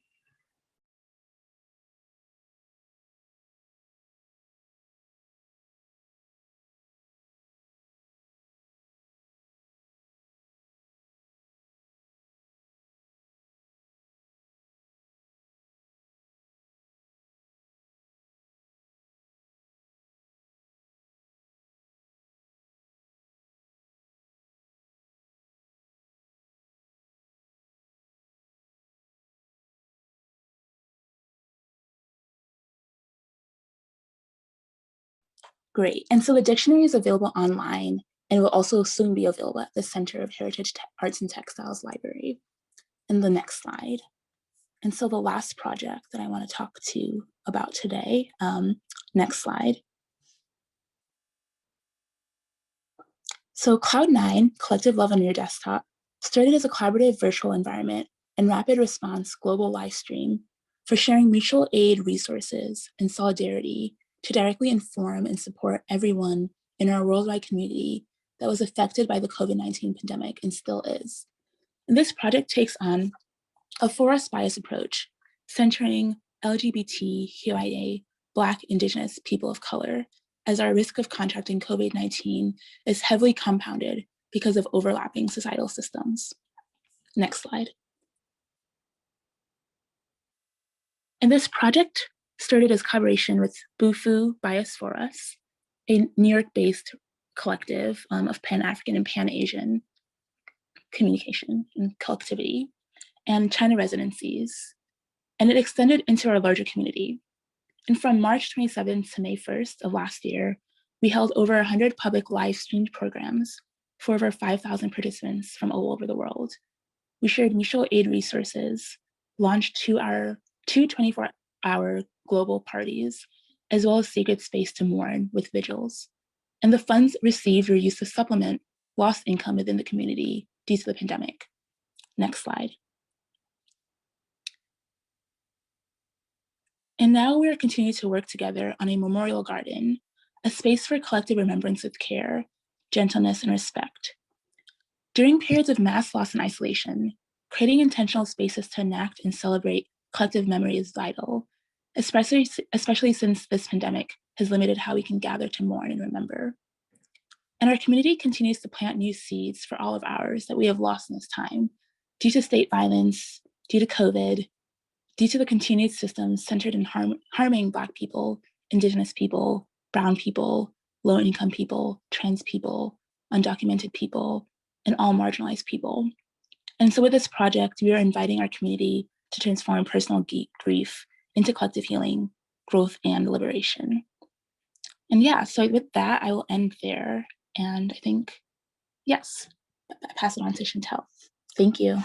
Great. And so the dictionary is available online and will also soon be available at the Center of Heritage Arts and Textiles Library. And the next slide. And so the last project that I want to talk to you about today, next slide. So Cloud9, Collective Love on Your Desktop, started as a collaborative virtual environment and rapid response global live stream for sharing mutual aid resources and solidarity to directly inform and support everyone in our worldwide community that was affected by the COVID-19 pandemic and still is. And this project takes on a forest bias approach, centering LGBTQIA, Black, Indigenous, people of color, as our risk of contracting COVID-19 is heavily compounded because of overlapping societal systems. Next slide. And this project started as collaboration with Bufu Bias for Us, a New York-based collective of Pan-African and Pan-Asian communication and collectivity, and China residencies. And it extended into our larger community. And from March 27th to May 1st of last year, we held over 100 public live streamed programs for over 5,000 participants from all over the world. We shared mutual aid resources, launched two 24-hour global parties, as well as sacred space to mourn with vigils. And the funds received were used to supplement lost income within the community due to the pandemic. Next slide. And now we're continuing to work together on a memorial garden, a space for collective remembrance with care, gentleness, and respect. During periods of mass loss and isolation, creating intentional spaces to enact and celebrate collective memory is vital, especially since this pandemic has limited how we can gather to mourn and remember. And our community continues to plant new seeds for all of ours that we have lost in this time, due to state violence, due to COVID, due to the continued systems centered in harming Black people, Indigenous people, Brown people, low-income people, trans people, undocumented people, and all marginalized people. And so with this project, we are inviting our community to transform personal grief into collective healing, growth, and liberation. And yeah, so with that, I will end there. And I think, yes, I pass it on to Chantal. Thank you.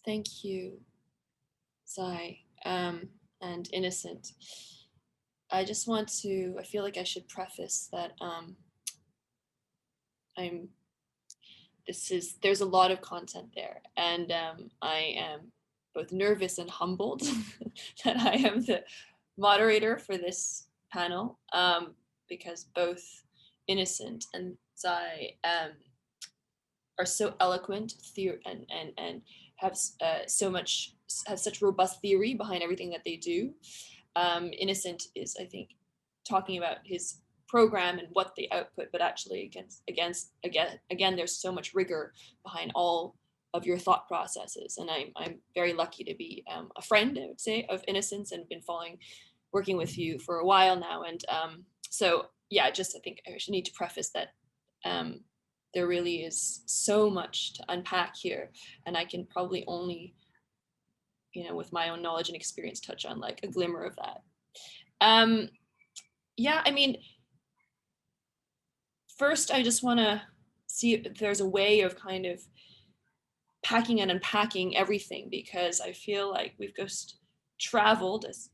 Thank you, Zai and Innocent. I just want to, I feel like I should preface that there's a lot of content there, and I am both nervous and humbled that I am the moderator for this panel, because both Innocent and Zai are so eloquent and have such robust theory behind everything that they do. Innocent is, I think, talking about his program and what they output, but actually again, there's so much rigor behind all of your thought processes. And I'm very lucky to be a friend, I would say, of Innocence, and been working with you for a while now. And so yeah, just I think I should need to preface that there really is so much to unpack here, and I can probably only, with my own knowledge and experience, touch on like a glimmer of that. Yeah, I mean, first I just want to see if there's a way of kind of packing and unpacking everything, because I feel like we've just traveled as,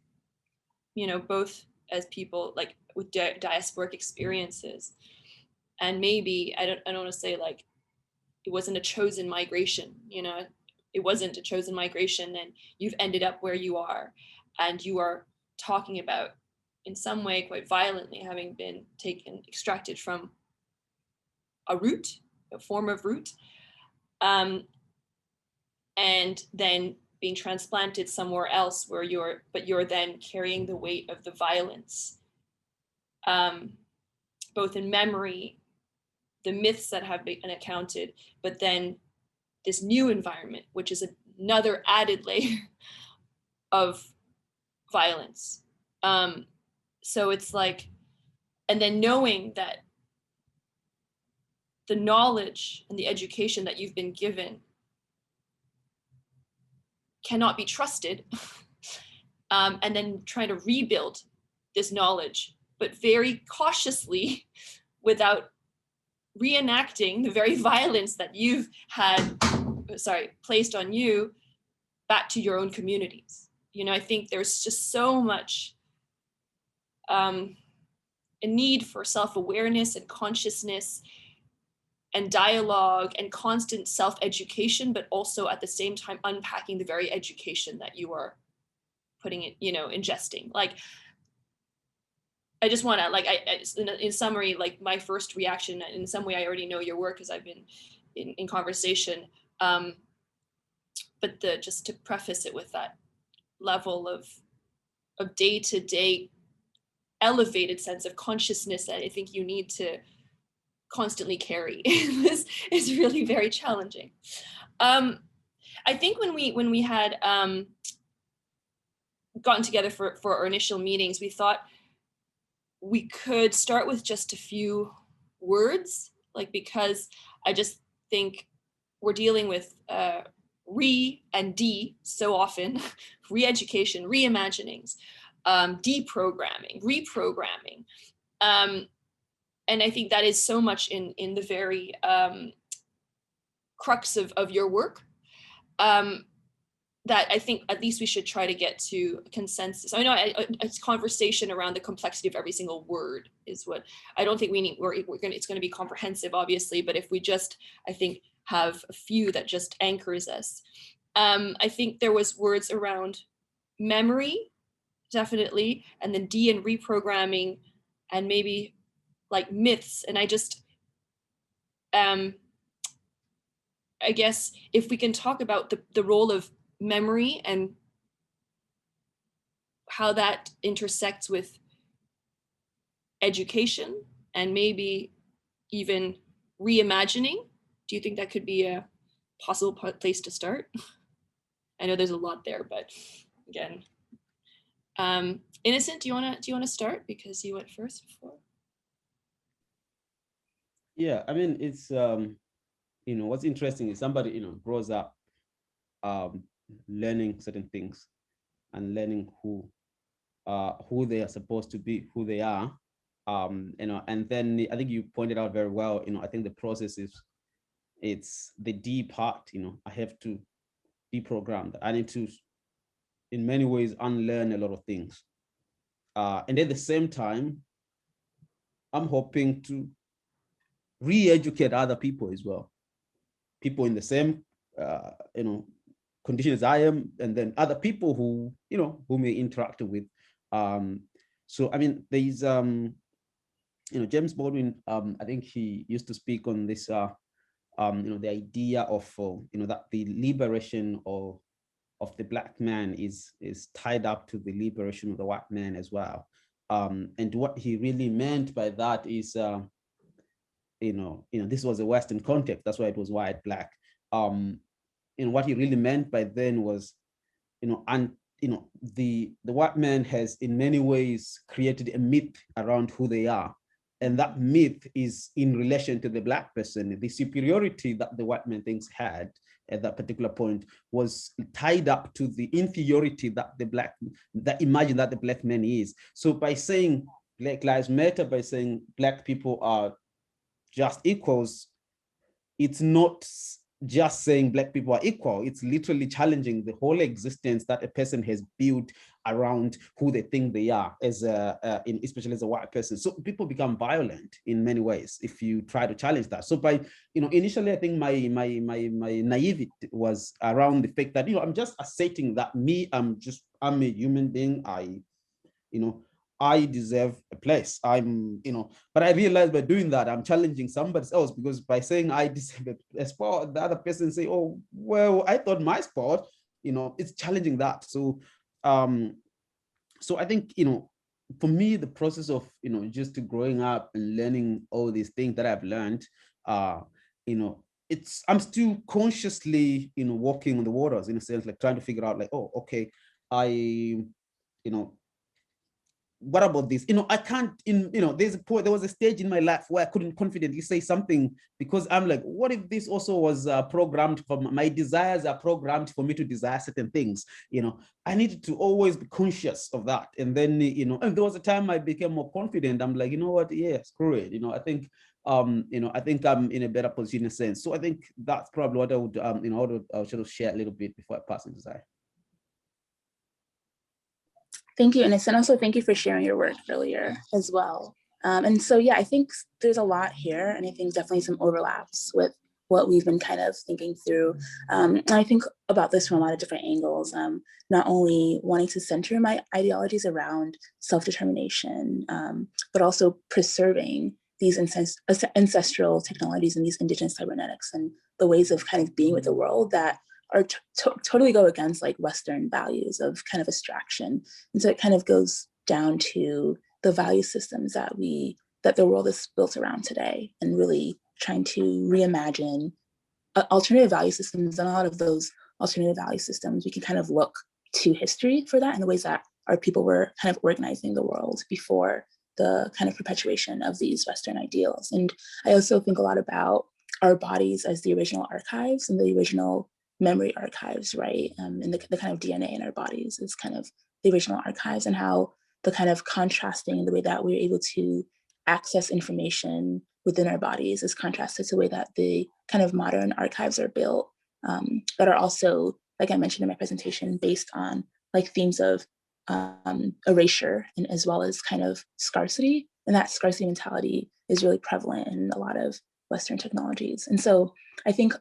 both as people like with diasporic experiences. And maybe, I don't want to say like, it wasn't a chosen migration, it wasn't a chosen migration, and you've ended up where you are. And you are talking about, in some way, quite violently, having been extracted from a form of root, and then being transplanted somewhere else where you're then carrying the weight of the violence, both in memory, the myths that have been accounted, but then this new environment, which is another added layer of violence. So it's like, and then knowing that the knowledge and the education that you've been given cannot be trusted, and then trying to rebuild this knowledge, but very cautiously without reenacting the very violence that you've had, placed on you back to your own communities. You know, I think there's just so much a need for self-awareness and consciousness and dialogue and constant self-education, but also at the same time unpacking the very education that you are putting it, you know, ingesting. Like, I just want to, like, in summary, like my first reaction, in some way I already know your work because I've been in conversation, but just to preface it with that level of day-to-day elevated sense of consciousness that I think you need to constantly carry is really very challenging. I think when we had gotten together for our initial meetings, we thought we could start with just a few words, like, because I just think we're dealing with re and de so often, re-education, reimaginings, deprogramming, reprogramming. And I think that is so much in the very crux of your work, that I think at least we should try to get to a consensus. I know it's conversation around the complexity of every single word is what I don't think we need. It's going to be comprehensive, obviously, but if we just, I think, have a few that just anchors us. I think there was words around memory, definitely, and then de and reprogramming, and maybe like myths. And I just, I guess if we can talk about the role of memory and how that intersects with education and maybe even reimagining, do you think that could be a possible place to start? I know there's a lot there, but again, Innocent, do you want to start because you went first before? Yeah, I mean, it's you know, what's interesting is somebody, you know, grows up learning certain things and learning who they are supposed to be, who they are, you know, and then I think you pointed out very well, you know, I think the process is, it's the D part, you know, I have to deprogram that. I need to, in many ways, unlearn a lot of things. And at the same time, I'm hoping to re-educate other people as well. People in the same, you know, condition as I am, and then other people who, you know, who may interact with. So, I mean, there's, you know, James Baldwin, I think he used to speak on this, you know, the idea of, you know, that the liberation of the Black man is tied up to the liberation of the white man as well. And what he really meant by that is, you know, this was a Western context. That's why it was white, Black. And what he really meant by then was, you know, and you know, the white man has in many ways created a myth around who they are. And that myth is in relation to the Black person. The superiority that the white man thinks had at that particular point was tied up to the inferiority that imagine that the Black man is. So by saying Black Lives Matter, by saying Black people are just equals, it's not just saying Black people are equal, it's literally challenging the whole existence that a person has built around who they think they are, as especially as a white person. So people become violent in many ways if you try to challenge that. So by, you know, initially I think my naivety was around the fact that, you know, I'm just asserting that I'm a human being, you know, I deserve a place. I'm, you know, but I realized by doing that, I'm challenging somebody else, because by saying I deserve a spot, the other person say, oh, well, I thought my spot, you know, it's challenging that. So, so I think, you know, for me, the process of, you know, just growing up and learning all these things that I've learned, you know, I'm still consciously, you know, walking on the waters in a sense, like trying to figure out like, oh, okay, you know, what about this? I can't, there was a stage in my life where I couldn't confidently say something because I'm like, what if this also was programmed for my desires are programmed for me to desire certain things? I needed to always be conscious of that. And then, and there was a time I became more confident. I'm like, you know what? Yeah, screw it. I think, I think I'm in a better position in a sense. So I think that's probably what I would, I would sort of share a little bit before I pass on to Zai. Thank you, Innocent. Also, thank you for sharing your work earlier as well. And so, yeah, I think there's a lot here, and I think definitely some overlaps with what we've been kind of thinking through. And I think about this from a lot of different angles, not only wanting to center my ideologies around self-determination, but also preserving these ancestral technologies and these indigenous cybernetics and the ways of kind of being with the world that are totally go against like Western values of kind of abstraction. And so it kind of goes down to the value systems that the world is built around today, and really trying to reimagine alternative value systems. And a lot of those alternative value systems, we can kind of look to history for that and the ways that our people were kind of organizing the world before the kind of perpetuation of these Western ideals. And I also think a lot about our bodies as the original archives and the original memory archives, right? And the kind of DNA in our bodies is kind of the original archives, and how the kind of contrasting the way that we're able to access information within our bodies is contrasted to the way that the kind of modern archives are built, that are also, like I mentioned in my presentation, based on like themes of erasure and as well as kind of scarcity. And that scarcity mentality is really prevalent in a lot of Western technologies. And so I think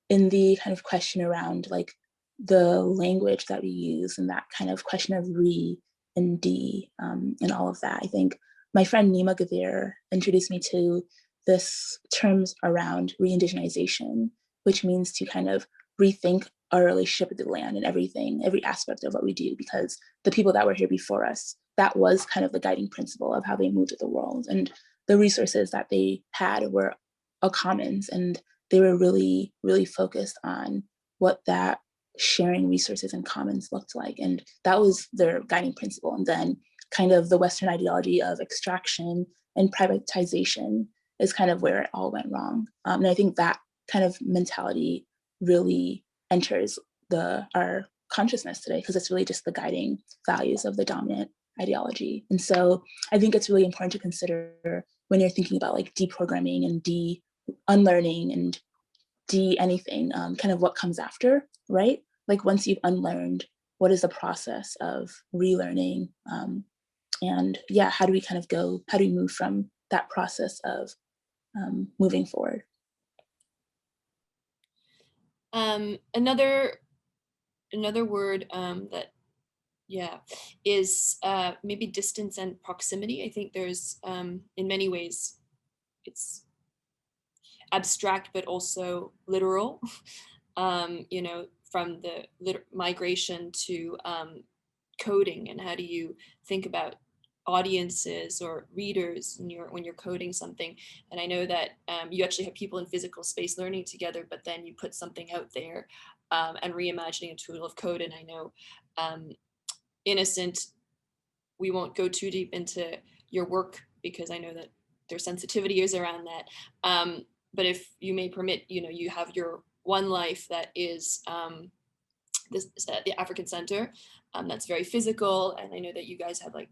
in the kind of question around like the language that we use and that kind of question of re and de and all of that, I think my friend Nima Gavir introduced me to this terms around re-indigenization, which means to kind of rethink our relationship with the land and everything, every aspect of what we do, because the people that were here before us, that was kind of the guiding principle of how they moved with the world. And the resources that they had were a commons, and they were really, really focused on what that sharing resources and commons looked like. And that was their guiding principle. And then kind of the Western ideology of extraction and privatization is kind of where it all went wrong. And I think that kind of mentality really enters our consciousness today, because it's really just the guiding values of the dominant ideology. And so I think it's really important to consider when you're thinking about like deprogramming and unlearning and anything, kind of what comes after, right? Like once you've unlearned, what is the process of relearning? And yeah, how do we move from that process of moving forward? Another word that is maybe distance and proximity. I think there's in many ways it's abstract but also literal, from the migration to coding, and how do you think about audiences or readers when you're coding something. And I know that you actually have people in physical space learning together, but then you put something out there and reimagining a tool of code. And I know Innocent, we won't go too deep into your work because I know that there's sensitivities around that. But if you may permit, you have your one life that is the African Center, that's very physical. And I know that you guys have like,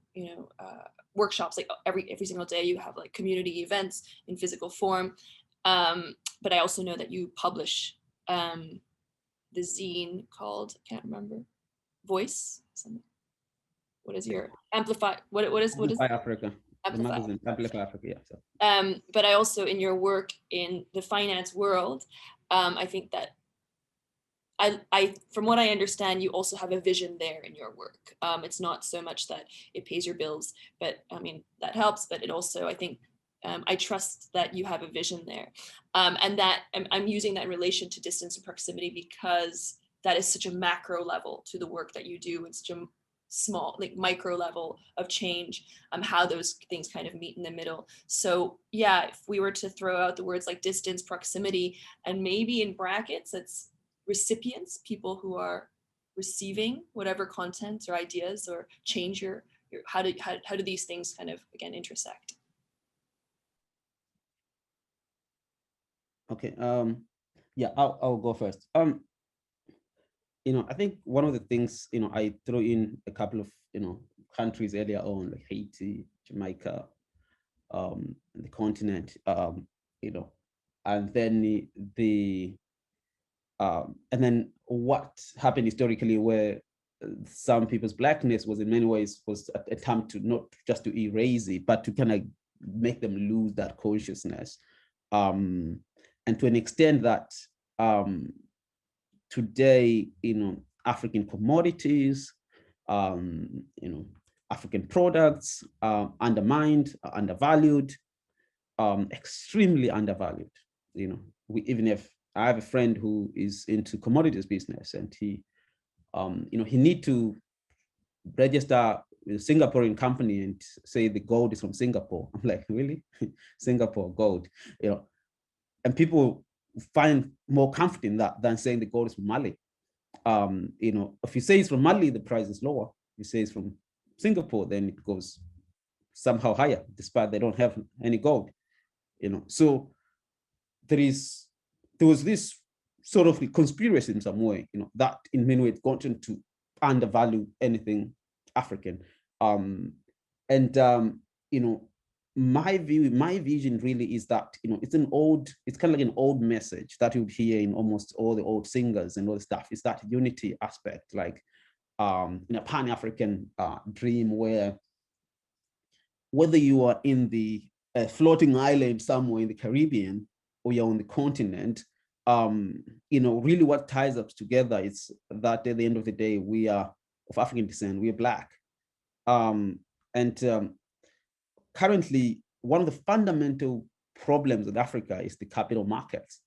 workshops, like every single day you have like community events in physical form. But I also know that you publish the zine called, I can't remember, Voice, something. What is your Amplify? What is Africa? The magazine, Amplify Africa, yeah. So. But I also, in your work in the finance world, I think that I from what I understand, you also have a vision there in your work. It's not so much that it pays your bills, but I mean, that helps, but it also, I think, I trust that you have a vision there. And that I'm using that in relation to distance and proximity because that is such a macro level to the work that you do, and such a small, like micro level of change, how those things kind of meet in the middle. So yeah, if we were to throw out the words like distance, proximity, and maybe in brackets, it's recipients, people who are receiving whatever content or ideas or change you're how do these things kind of, again, intersect? Okay, yeah, I'll go first. I think one of the things, I threw in a couple of, countries earlier on, like Haiti, Jamaica, the continent, and then and then what happened historically, where some people's Blackness was in many ways was an attempt to not just to erase it, but to kind of make them lose that consciousness. And to an extent that today, African commodities, African products undermined, undervalued, extremely undervalued. Even if I have a friend who is into commodities business, and he need to register with a Singaporean company and say the gold is from Singapore. I'm like, really? Singapore gold, and people find more comfort in that than saying the gold is from Mali. If you say it's from Mali, the price is lower. If you say it's from Singapore, then it goes somehow higher, despite they don't have any gold. So there was this sort of conspiracy in some way, that in many ways gotten to undervalue anything African. My vision really is that, it's kind of like an old message that you hear in almost all the old singers and all the stuff, is that unity aspect, like in a Pan-African dream, where whether you are in the floating island somewhere in the Caribbean or you're on the continent, really what ties us together is that at the end of the day, we are of African descent, we are Black. Currently, one of the fundamental problems in Africa is the capital markets.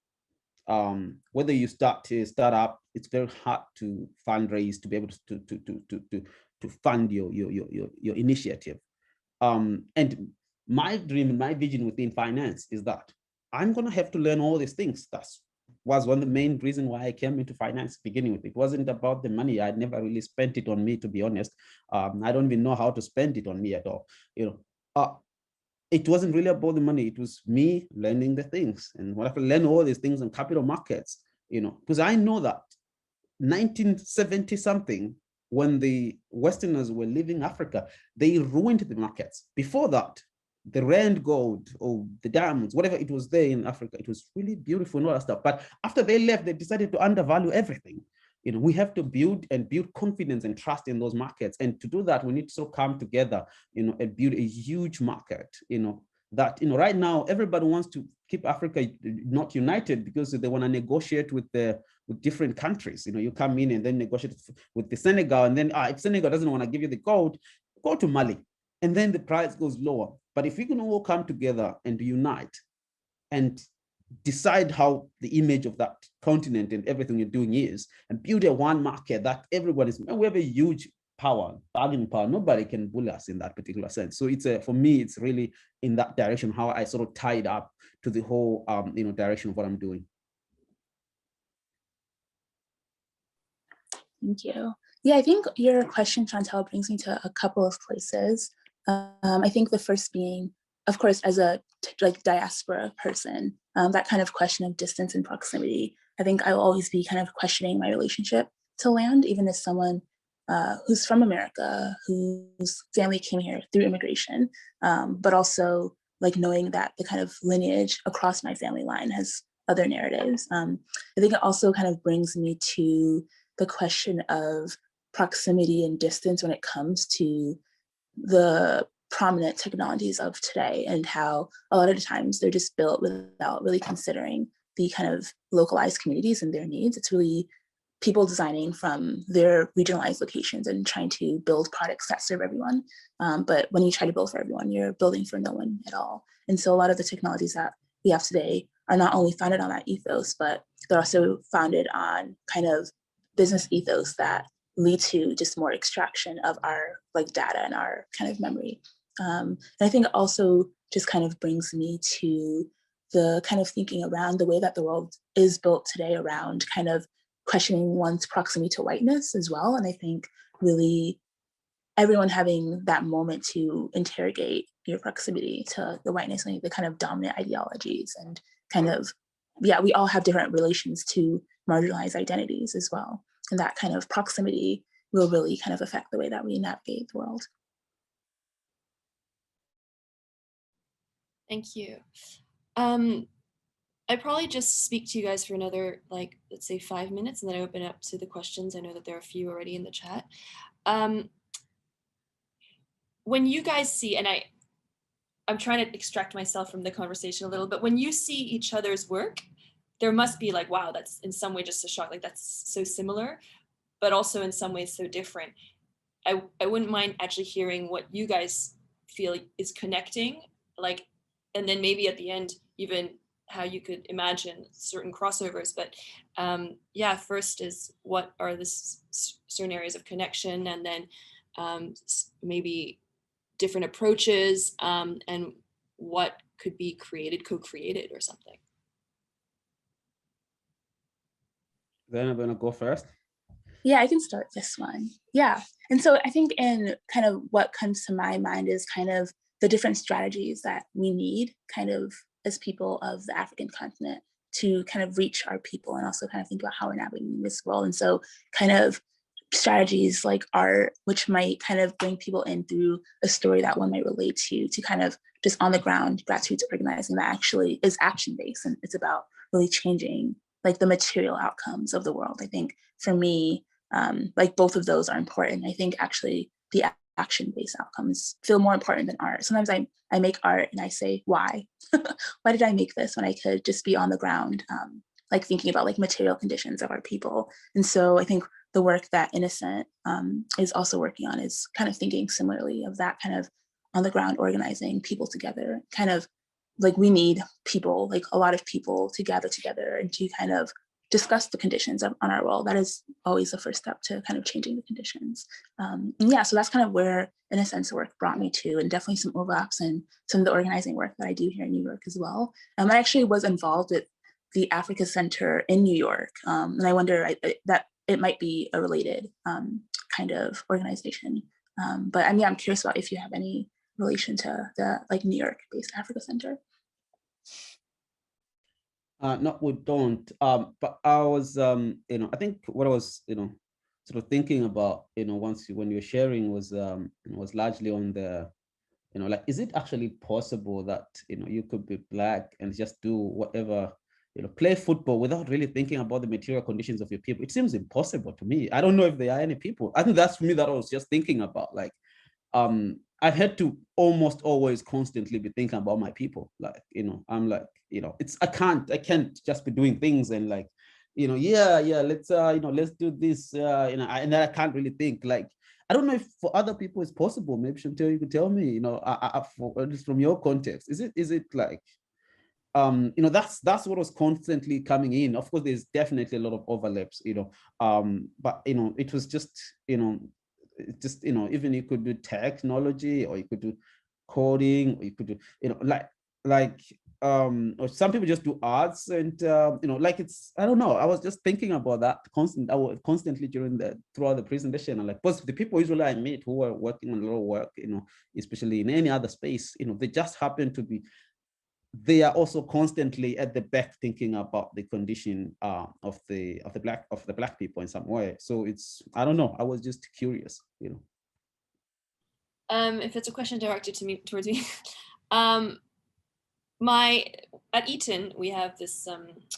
Whether you start up, it's very hard to fundraise, to be able to fund your initiative. And my dream, my vision within finance is that I'm going to have to learn all these things. That was one of the main reasons why I came into finance beginning with. It wasn't about the money. I never really spent it on me, to be honest. I don't even know how to spend it on me at all. It wasn't really about the money. It was me learning the things. And when I learned all these things on capital markets, because I know that 1970 something, when the Westerners were leaving Africa, they ruined the markets. Before that, the rand gold or the diamonds, whatever it was there in Africa, it was really beautiful and all that stuff. But after they left, they decided to undervalue everything. We have to build confidence and trust in those markets. And to do that, we need to sort of come together, and build a huge market, that, right now, everybody wants to keep Africa not united because they want to negotiate with different countries. You come in and then negotiate with the Senegal, and then if Senegal doesn't want to give you the gold, go to Mali. And then the price goes lower. But if we can all come together and unite and decide how the image of that continent and everything you're doing is, and build a one market that everyone is, we have a huge power, bargaining power. Nobody can bully us in that particular sense. So for me, it's really in that direction, how I sort of tied up to the whole, direction of what I'm doing. Thank you. Yeah, I think your question, Chantal, brings me to a couple of places. I think the first being, of course, as a diaspora person, that kind of question of distance and proximity. I think I will always be kind of questioning my relationship to land, even as someone who's from America, whose family came here through immigration, but also knowing that the kind of lineage across my family line has other narratives. I think it also kind of brings me to the question of proximity and distance when it comes to the prominent technologies of today, and how a lot of the times they're just built without really considering the kind of localized communities and their needs. It's really people designing from their regionalized locations and trying to build products that serve everyone. But when you try to build for everyone, you're building for no one at all. And so a lot of the technologies that we have today are not only founded on that ethos, but they're also founded on kind of business ethos that lead to just more extraction of our data and our kind of memory. And I think it also just kind of brings me to the kind of thinking around the way that the world is built today around kind of questioning one's proximity to whiteness as well. And I think really everyone having that moment to interrogate your proximity to the whiteness and the kind of dominant ideologies, and kind of, yeah, we all have different relations to marginalized identities as well. And that kind of proximity will really kind of affect the way that we navigate the world. Thank you. I probably just speak to you guys for another, like, let's say 5 minutes, and then I open it up to the questions. I know that there are a few already in the chat. When you guys see, and I'm trying to extract myself from the conversation a little, but when you see each other's work, there must be like, wow, that's in some way just a shock, like that's so similar, but also in some ways so different. I wouldn't mind actually hearing what you guys feel is connecting, like, and then maybe at the end, even how you could imagine certain crossovers. But yeah, first is what are the certain areas of connection, and then maybe different approaches, and what could be created, co-created or something. Then I'm gonna go first. Yeah, I can start this one. Yeah, and so I think in kind of what comes to my mind is kind of the different strategies that we need kind of as people of the African continent to kind of reach our people, and also kind of think about how we're navigating this world. And so kind of strategies like art, which might kind of bring people in through a story that one might relate to kind of just on the ground grassroots organizing that actually is action-based, and it's about really changing like the material outcomes of the world. I think for me, like both of those are important. I think actually the action-based outcomes feel more important than art. Sometimes I make art and I say, why? Why did I make this when I could just be on the ground, like thinking about like material conditions of our people? And so I think the work that Innocent is also working on is kind of thinking similarly of that kind of on the ground organizing people together, kind of like we need people, like a lot of people to gather together and to kind of discuss the conditions on our world. That is always the first step to kind of changing the conditions. Yeah, so that's kind of where Innocent's work brought me to, and definitely some overlaps in some of the organizing work that I do here in New York as well. I actually was involved with the Africa Center in New York, and I wonder that it might be a related kind of organization. But I mean, I'm curious about if you have any relation to the like New York-based Africa Center. No, we don't. But I was, I think what I was, sort of thinking about, when you were sharing was largely on the, like, is it actually possible that, you could be Black and just do whatever, play football without really thinking about the material conditions of your people? It seems impossible to me. I don't know if there are any people. I think that's for me that I was just thinking about, like, I've had to almost always constantly be thinking about my people. Like, I'm like, I can't just be doing things and like, let's do this, and then I can't really think. Like, I don't know if for other people it's possible. Maybe Chantal, you could tell me, just from your context, is it like, that's what was constantly coming in. Of course, there's definitely a lot of overlaps, but it was just, even you could do technology, or you could do coding, or you could do, or some people just do arts, and like it's, I don't know. I was just thinking about that constantly throughout the presentation, and like, both the people usually I meet who are working on a lot of work, especially in any other space, they just happen to be. They are also constantly at the back thinking about the condition of the black people in some way. So it's, I don't know. I was just curious, If it's a question directed to me, towards me, at Eaton we have this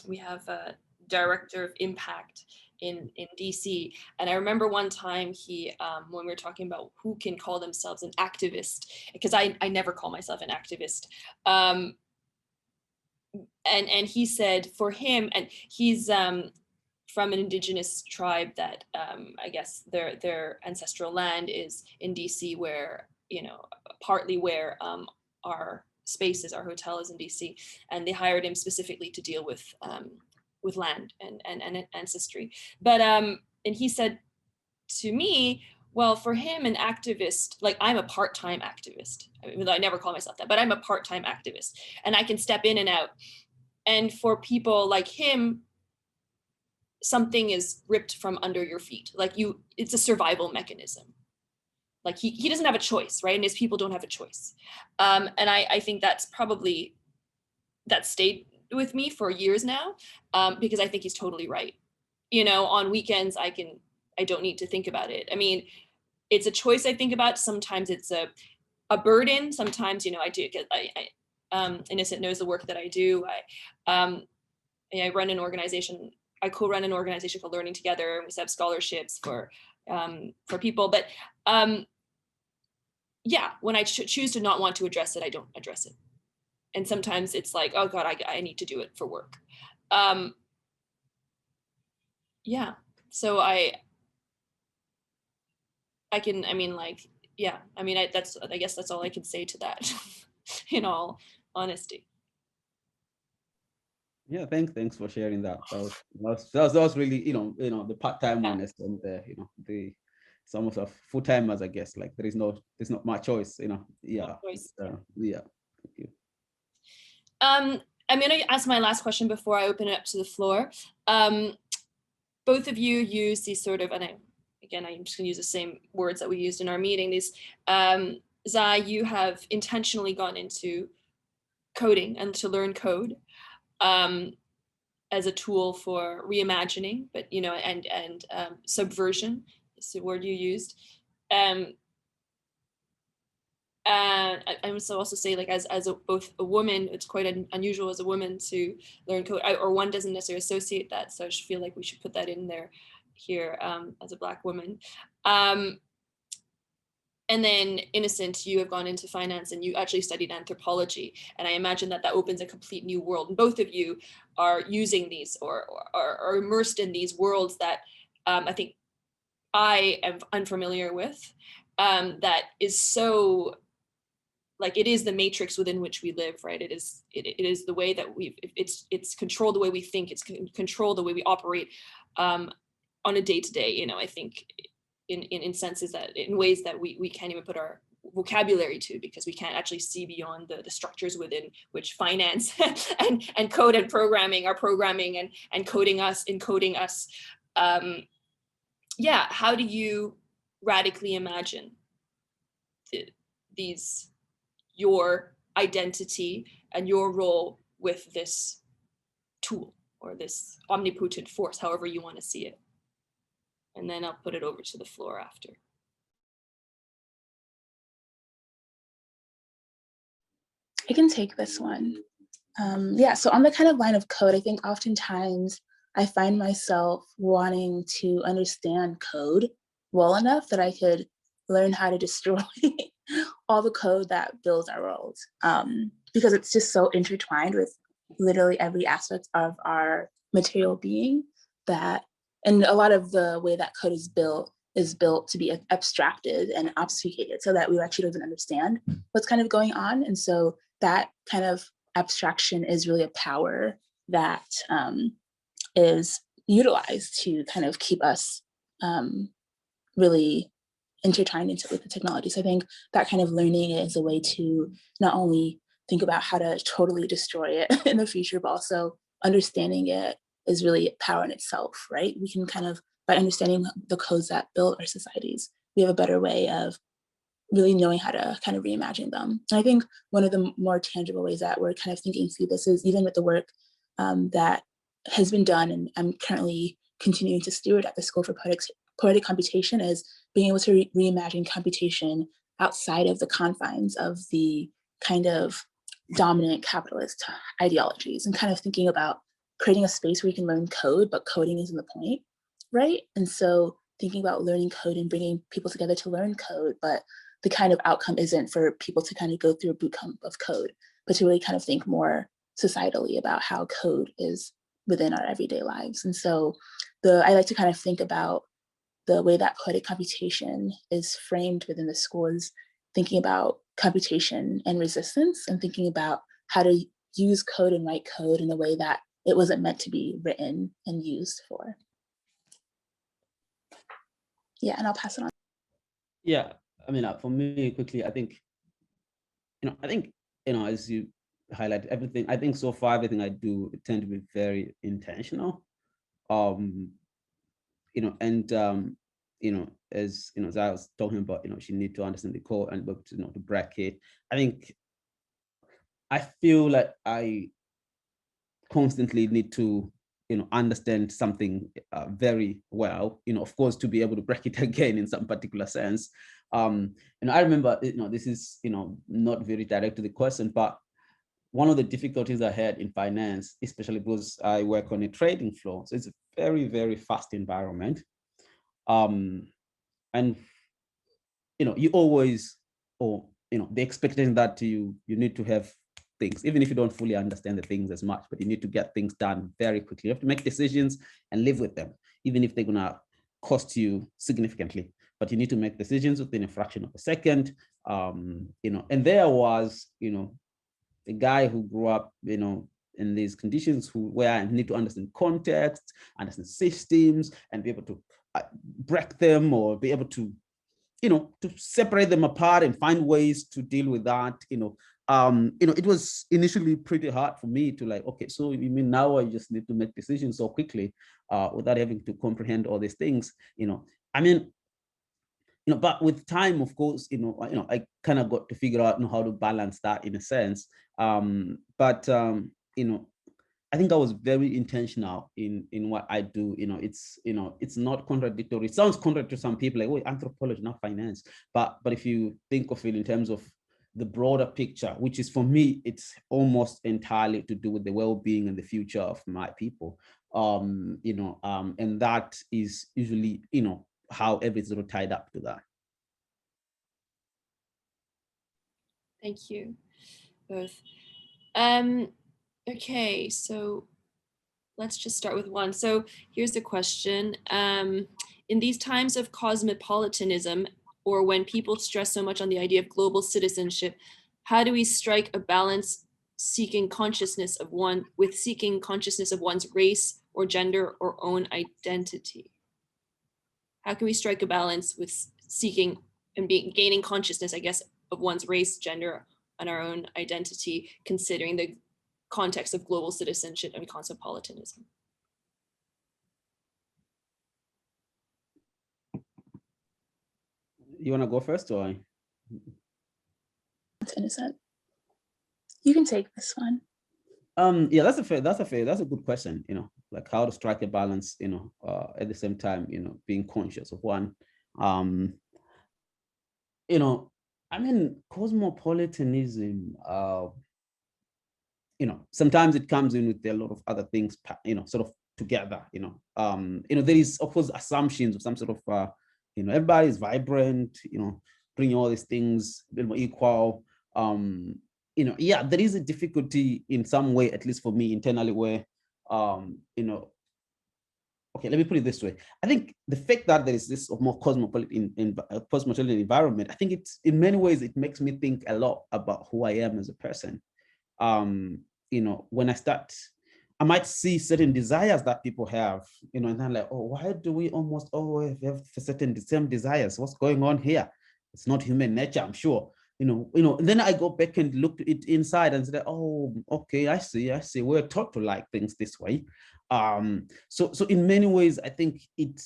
we have a director of impact in DC, and I remember one time he when we were talking about who can call themselves an activist, because I never call myself an activist. And he said for him, and he's from an indigenous tribe that I guess their ancestral land is in DC, where, partly where our space is, our hotel is in DC, and they hired him specifically to deal with land and ancestry. But and he said to me, well, for him, an activist, like, I'm a part-time activist, even though I never call myself that, but I'm a part-time activist, and I can step in and out. And for people like him, something is ripped from under your feet. Like, it's a survival mechanism. like he doesn't have a choice, right? And his people don't have a choice. And I think that's probably, that stayed with me for years now, because I think he's totally right. You know, on weekends, I don't need to think about it. I mean, it's a choice I think about. Sometimes it's a burden. Sometimes, you know, I do get, Innocent knows the work that I do. I run an organization. I co-run an organization called Learning Together. We set up scholarships for people. But yeah, when I choose to not want to address it, I don't address it. And sometimes it's like, oh God, I need to do it for work. Yeah, so I mean, like, yeah, I mean, I guess that's all I can say to that, in all honesty. Yeah, thanks for sharing that. That was really, you know, the part-time one, and the some of the full-timers, I guess, like there's not much choice, you know. Yeah. Yeah. Thank you. I'm going to ask my last question before I open it up to the floor. Both of you use these sort of, and I'm just going to use the same words that we used in our meeting. These, Zai, you have intentionally gone into coding and to learn code as a tool for reimagining, but, you know, and subversion is the word you used. And I would also say, like, as both a woman, it's quite unusual as a woman to learn code, or one doesn't necessarily associate that. So I just feel like we should put that in there here as a Black woman. And then Innocent, you have gone into finance and you actually studied anthropology. And I imagine that opens a complete new world. And both of you are using these or are immersed in these worlds that I think I am unfamiliar with, that is so, like, it is the matrix within which we live, right? It is the way that it's controlled the way we think, it's controlled the way we operate on a day-to-day, you know, I think in senses that, in ways that we can't even put our vocabulary to, because we can't actually see beyond the structures within which finance and code and programming are programming and coding us, encoding us. Yeah, how do you radically imagine your identity and your role with this tool or this omnipotent force, however you want to see it? And then I'll put it over to the floor after. I can take this one. Yeah, so on the kind of line of code, I think oftentimes I find myself wanting to understand code well enough that I could learn how to destroy all the code that builds our world, because it's just so intertwined with literally every aspect of our material being, that, and a lot of the way that code is built to be abstracted and obfuscated so that we actually don't understand what's kind of going on. And so that kind of abstraction is really a power that is utilized to kind of keep us really intertwined with the technology. So I think that kind of learning is a way to not only think about how to totally destroy it in the future, but also understanding it is really power in itself, right? We can kind of, by understanding the codes that build our societies, we have a better way of really knowing how to kind of reimagine them. And I think one of the more tangible ways that we're kind of thinking through this is even with the work that has been done, and I'm currently continuing to steward at the School for Poetic Computation, is being able to reimagine computation outside of the confines of the kind of dominant capitalist ideologies, and kind of thinking about creating a space where you can learn code, but coding isn't the point, right? And so thinking about learning code and bringing people together to learn code, but the kind of outcome isn't for people to kind of go through a boot camp of code, but to really kind of think more societally about how code is within our everyday lives. And so I like to kind of think about the way that poetic computation is framed within the school is thinking about computation and resistance, and thinking about how to use code and write code in a way that it wasn't meant to be written and used for. Yeah, and I'll pass it on. Yeah, I mean, for me, quickly, I think, as you highlight everything, I think so far everything I do tend to be very intentional, and as as I was talking about, she need to understand the code and to break it. I feel like I constantly need to understand something very well, of course, to be able to break it again in some particular sense. I remember, this is not very direct to the question, but one of the difficulties I had in finance, especially because I work on a trading floor, so it's a very, very fast environment. And you always, the expectation that you need to have things, even if you don't fully understand the things as much, but you need to get things done very quickly. You have to make decisions and live with them, even if they're gonna cost you significantly. But you need to make decisions within a fraction of a second. And there was, a guy who grew up, in these conditions where I need to understand context, understand systems, and be able to break them or be able to, to separate them apart and find ways to deal with that. It was initially pretty hard for me to okay, so you mean now I just need to make decisions so quickly without having to comprehend all these things, but with time, of course, I kind of got to figure out how to balance that in a sense. I think I was very intentional in what I do. It's not contradictory. It sounds contrary to some people, like, oh, anthropology, not finance. But if you think of it in terms of the broader picture, which is for me, it's almost entirely to do with the well-being and the future of my people. And that is usually, how everything's sort of tied up to that. Thank you both. Okay, so let's just start with one. So here's the question. In these times of cosmopolitanism, or when people stress so much on the idea of global citizenship, how do we strike a balance seeking consciousness of one's race or gender or own identity? How can we strike a balance with seeking and gaining consciousness, I guess, of one's race, gender, and our own identity, considering the context of global citizenship and cosmopolitanism? You want to go first, or Innocent? You can take this one. Yeah, that's a good question. Like how to strike a balance, at the same time, being conscious of one. Cosmopolitanism, sometimes it comes in with a lot of other things, sort of together, there is, of course, assumptions of some sort of, everybody is vibrant, bringing all these things, a little more equal. Yeah, there is a difficulty in some way, at least for me internally, where, okay, let me put it this way. I think the fact that there is this more cosmopolitan environment, I think it's, in many ways, it makes me think a lot about who I am as a person. When I might see certain desires that people have, and I'm like, oh, why do we almost always have certain same desires? What's going on here? It's not human nature, I'm sure. And then I go back and look it inside and say, oh, okay, I see. We're taught to like things this way. So in many ways, I think it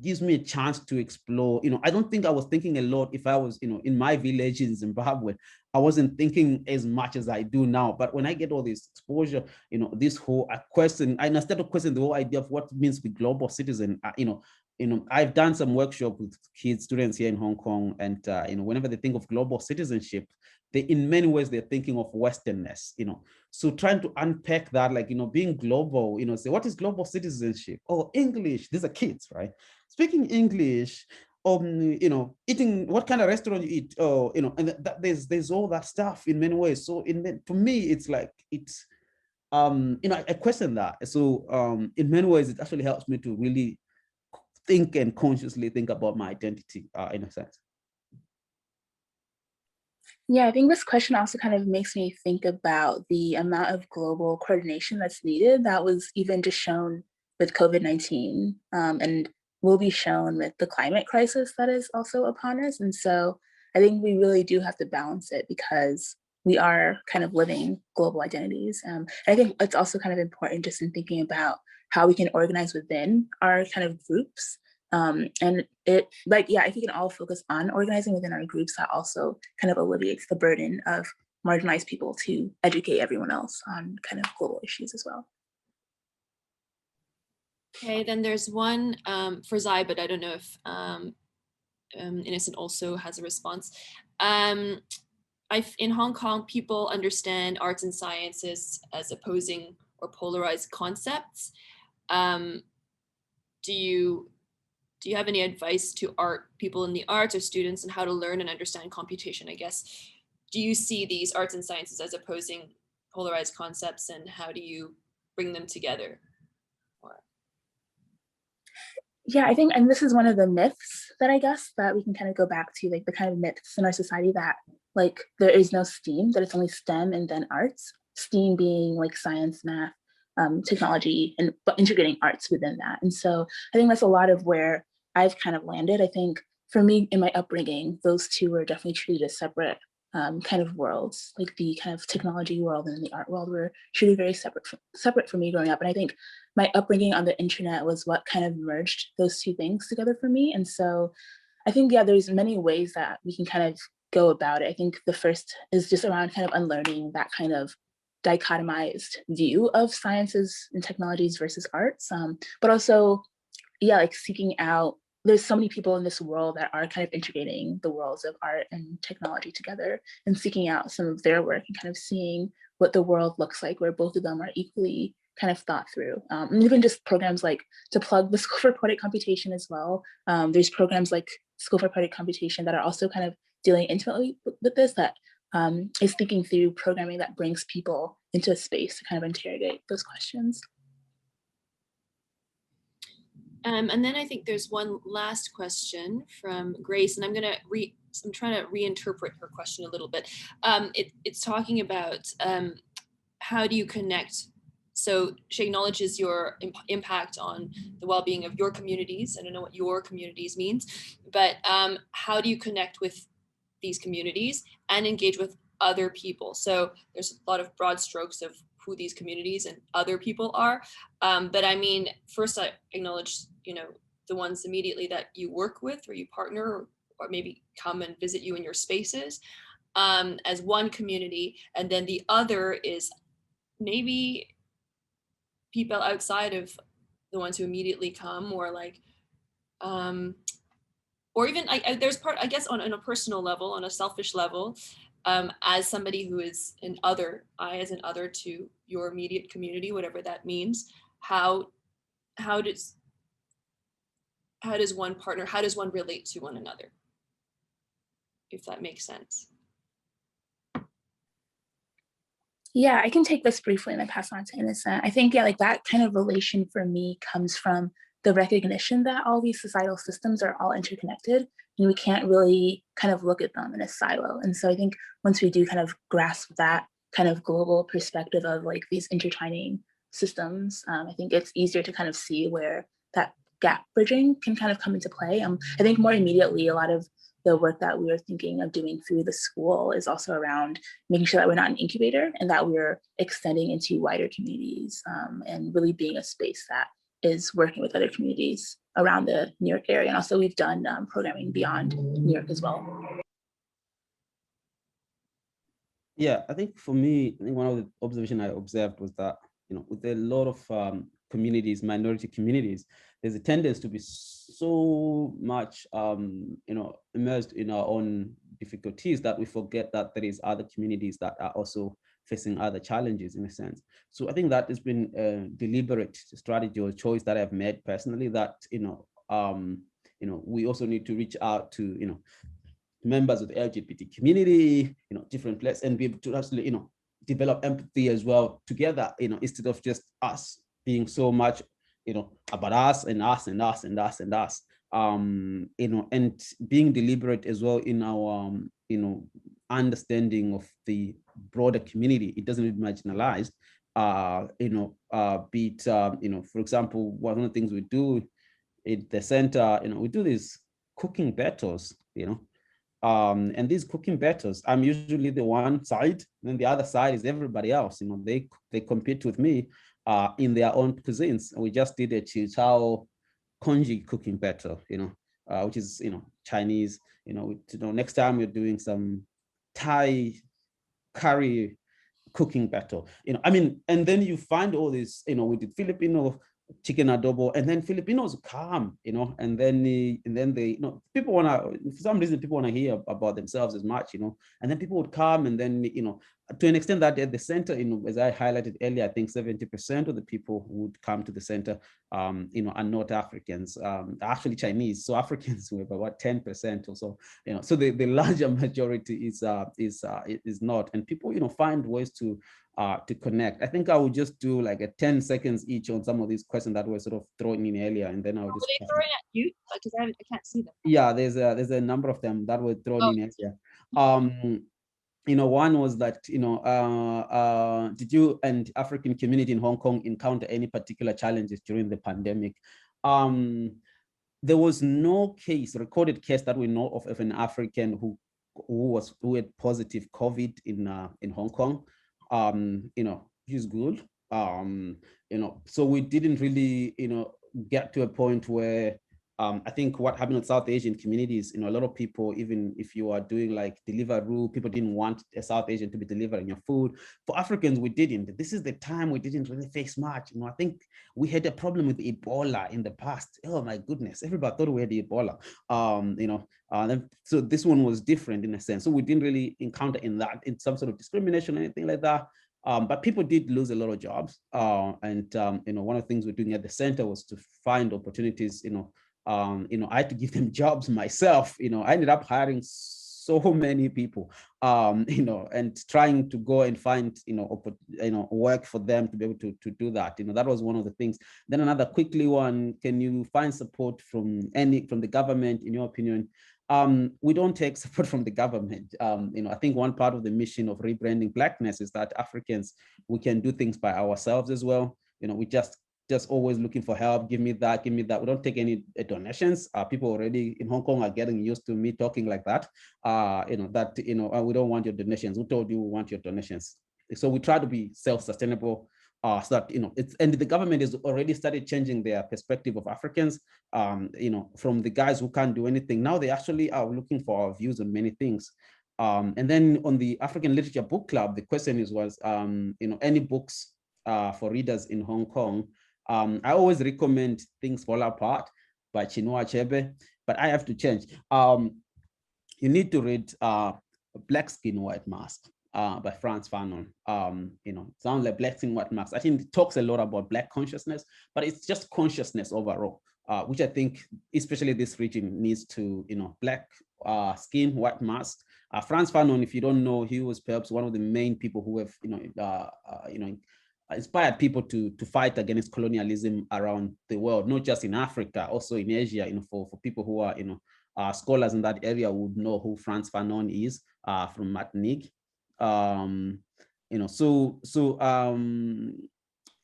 gives me a chance to explore. I don't think I was thinking a lot if I was, in my village in Zimbabwe. I wasn't thinking as much as I do now. But when I get all this exposure, this whole question, and I started questioning the whole idea of what it means to be global citizen. I've done some workshop with students here in Hong Kong, and whenever they think of global citizenship, in many ways they're thinking of Westernness. So trying to unpack that, like being global, say what is global citizenship? Oh, English. These are kids, right? Speaking English. Eating what kind of restaurant you eat? Oh, and there's all that stuff in many ways. So to me, it's like it's I question that. So in many ways, it actually helps me to really think and consciously think about my identity in a sense. Yeah, I think this question also kind of makes me think about the amount of global coordination that's needed. That was even just shown with COVID-19 and will be shown with the climate crisis that is also upon us. And so I think we really do have to balance it because we are kind of living global identities. I think it's also kind of important just in thinking about how we can organize within our kind of groups And it, like, yeah, if we can all focus on organizing within our groups, that also kind of alleviates the burden of marginalized people to educate everyone else on kind of global issues as well. Okay, then there's one for Zai, but I don't know if Innocent also has a response. In Hong Kong, people understand arts and sciences as opposing or polarized concepts. Do you have any advice to people in the arts or students on how to learn and understand computation, I guess? Do you see these arts and sciences as opposing polarized concepts, and how do you bring them together? Yeah, I think, and this is one of the myths that I guess that we can kind of go back to, like the kind of myths in our society that like there is no STEAM, that it's only STEM and then arts. STEAM being like science, math, technology, and but integrating arts within that. And so I think that's a lot of where I've kind of landed. I think for me in my upbringing, those two were definitely treated as separate kind of worlds, like the kind of technology world and the art world were truly very separate for me growing up. And I think my upbringing on the internet was what kind of merged those two things together for me. And so I think, yeah, there's many ways that we can kind of go about it. I think the first is just around kind of unlearning that kind of dichotomized view of sciences and technologies versus arts, but also, yeah, like seeking out, there's so many people in this world that are kind of integrating the worlds of art and technology together and seeking out some of their work and kind of seeing what the world looks like where both of them are equally kind of thought through. And even just programs like, to plug the School for Poetic Computation as well, there's programs like School for Poetic Computation that are also kind of dealing intimately with this, that is thinking through programming that brings people into a space to kind of interrogate those questions. And then I think there's one last question from Grace, and I'm trying to reinterpret her question a little bit. It's talking about how do you connect? So she acknowledges your impact on the well-being of your communities. I don't know what your communities means, but how do you connect with these communities and engage with other people? So there's a lot of broad strokes of who these communities and other people are. But I mean, first I acknowledge, the ones immediately that you work with or you partner or maybe come and visit you in your spaces as one community. And then the other is maybe people outside of the ones who immediately come, or like, or even there's part, I guess, on a personal level, on a selfish level, as somebody who is an other, as an other to your immediate community, whatever that means, how does one relate to one another, if that makes sense? Yeah, I can take this briefly and then pass on to Innocent. I think, yeah, like that kind of relation for me comes from the recognition that all these societal systems are all interconnected and we can't really kind of look at them in a silo. And so I think once we do kind of grasp that kind of global perspective of like these intertwining systems, I think it's easier to kind of see where that gap bridging can kind of come into play. I think more immediately, a lot of the work that we were thinking of doing through the school is also around making sure that we're not an incubator and that we're extending into wider communities and really being a space that is working with other communities around the New York area. And also we've done programming beyond New York as well. Yeah, I think for me, I think one of the observations I observed was that, with a lot of communities, minority communities, there's a tendency to be so much, immersed in our own difficulties that we forget that there is other communities that are also facing other challenges in a sense. So I think that has been a deliberate strategy or choice that I've made personally, that, we also need to reach out to, members of the LGBT community, different places, and be able to actually, develop empathy as well together, instead of just us being so much, about us and us and us and us and us, and being deliberate as well in our, understanding of the broader community. It doesn't be marginalized, be it, for example, one of the things we do at the center, we do these cooking battles, and these cooking battles, I'm usually the one side, and the other side is everybody else. They compete with me in their own cuisines. We just did a chichao congee cooking better, which is, Chinese, next time we're doing some Thai curry cooking better, and then you find all this, we did Filipino chicken adobo, and then Filipinos come, and then they, people for some reason, people wanna hear about themselves as much, and then people would come, and then, to an extent that at the center, as I highlighted earlier, I think 70% of the people who would come to the center, are not Africans, actually Chinese. So Africans were about 10% or so, so the larger majority is not, and people, find ways to connect. I think I would just do like a 10 seconds each on some of these questions that were sort of thrown in earlier, and then I'll just. Were they throwing at you? Because I can't see them. Yeah, there's a number of them that were thrown in earlier. One was that, did you and African community in Hong Kong encounter any particular challenges during the pandemic? There was no recorded case that we know of an African who had positive COVID in Hong Kong. Which is good. So we didn't really, get to a point where I think what happened with South Asian communities, a lot of people, even if you are doing like Deliveroo, people didn't want a South Asian to be delivering your food. For Africans, we didn't. This is the time we didn't really face much. I think we had a problem with Ebola in the past. Oh my goodness, everybody thought we had Ebola. So this one was different in a sense. So we didn't really encounter in some sort of discrimination or anything like that. But people did lose a lot of jobs. And one of the things we're doing at the center was to find opportunities, I had to give them jobs myself. I ended up hiring so many people, and trying to go and find, work for them to be able to do that. That was one of the things. Then another quickly one, can you find support from the government, in your opinion? We don't take support from the government. I think one part of the mission of rebranding Blackness is that Africans, we can do things by ourselves as well. We just always looking for help. Give me that, give me that. We don't take any donations. People already in Hong Kong are getting used to me talking like that. We don't want your donations. Who told you we want your donations? So we try to be self-sustainable. So that, and the government has already started changing their perspective of Africans, from the guys who can't do anything. Now they actually are looking for our views on many things. And then on the African Literature Book Club, the question was, any books for readers in Hong Kong. I always recommend Things Fall Apart by Chinua Achebe, but I have to change. You need to read Black Skin, White Mask by Frantz Fanon. Sounds like Black Skin, White Mask. I think it talks a lot about Black consciousness, but it's just consciousness overall, which I think, especially this region, needs to, Black Skin, White Mask. Frantz Fanon, if you don't know, he was perhaps one of the main people who have, inspired people to fight against colonialism around the world, not just in Africa, also in Asia. For people who are, scholars in that area would know who Frantz Fanon is, from Martinique.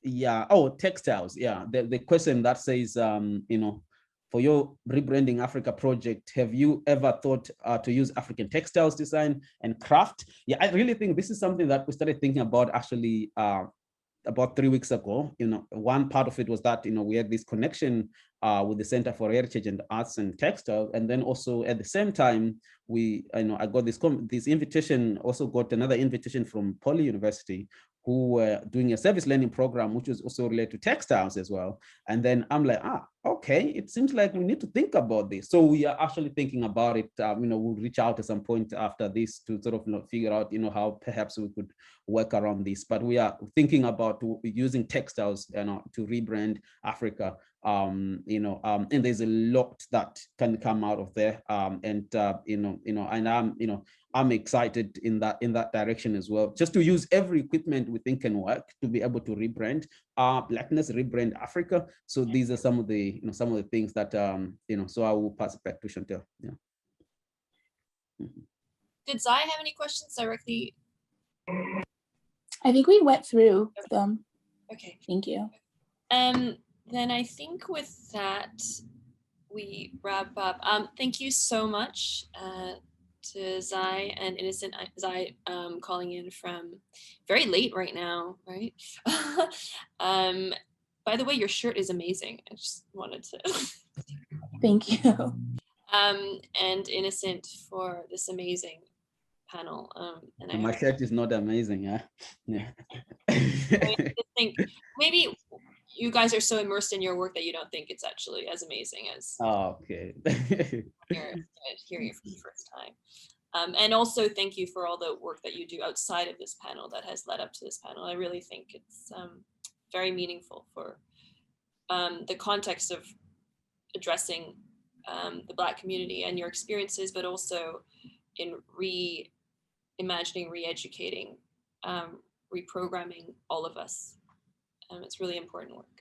Yeah. Oh, textiles. Yeah. The question that says, for your Rebranding Africa project, have you ever thought to use African textiles design and craft? Yeah, I really think this is something that we started thinking about actually about 3 weeks ago. One part of it was that, we had this connection with the Center for Heritage and Arts and Textile. And then also at the same time, I got this invitation, also got another invitation from Poly University, who were doing a service learning program, which was also related to textiles as well. And then I'm like, okay, it seems like we need to think about this. So we are actually thinking about it. We'll reach out at some point after this to sort of figure out, how perhaps we could work around this. But we are thinking about using textiles, to rebrand Africa. And there's a lot that can come out of there. And I'm excited in that direction as well, just to use every equipment we think can work to be able to rebrand Blackness, rebrand Africa. So these are some of the things that so I will pass it back to Chantal. Yeah. Did Zai have any questions directly? I think we went through them. Okay. Thank you. Then I think with that, we wrap up. Thank you so much to Zai and Innocent. Zai calling in from very late right now, right? by the way, your shirt is amazing. I just wanted to. Thank you. And Innocent for this amazing panel. And I My shirt is not amazing, huh? Yeah. I think maybe you guys are so immersed in your work that you don't think it's actually as amazing as Okay. hearing it for the first time. And also thank you for all the work that you do outside of this panel that has led up to this panel. I really think it's very meaningful for the context of addressing the Black community and your experiences, but also in reimagining, re-educating, reprogramming all of us. It's really important work.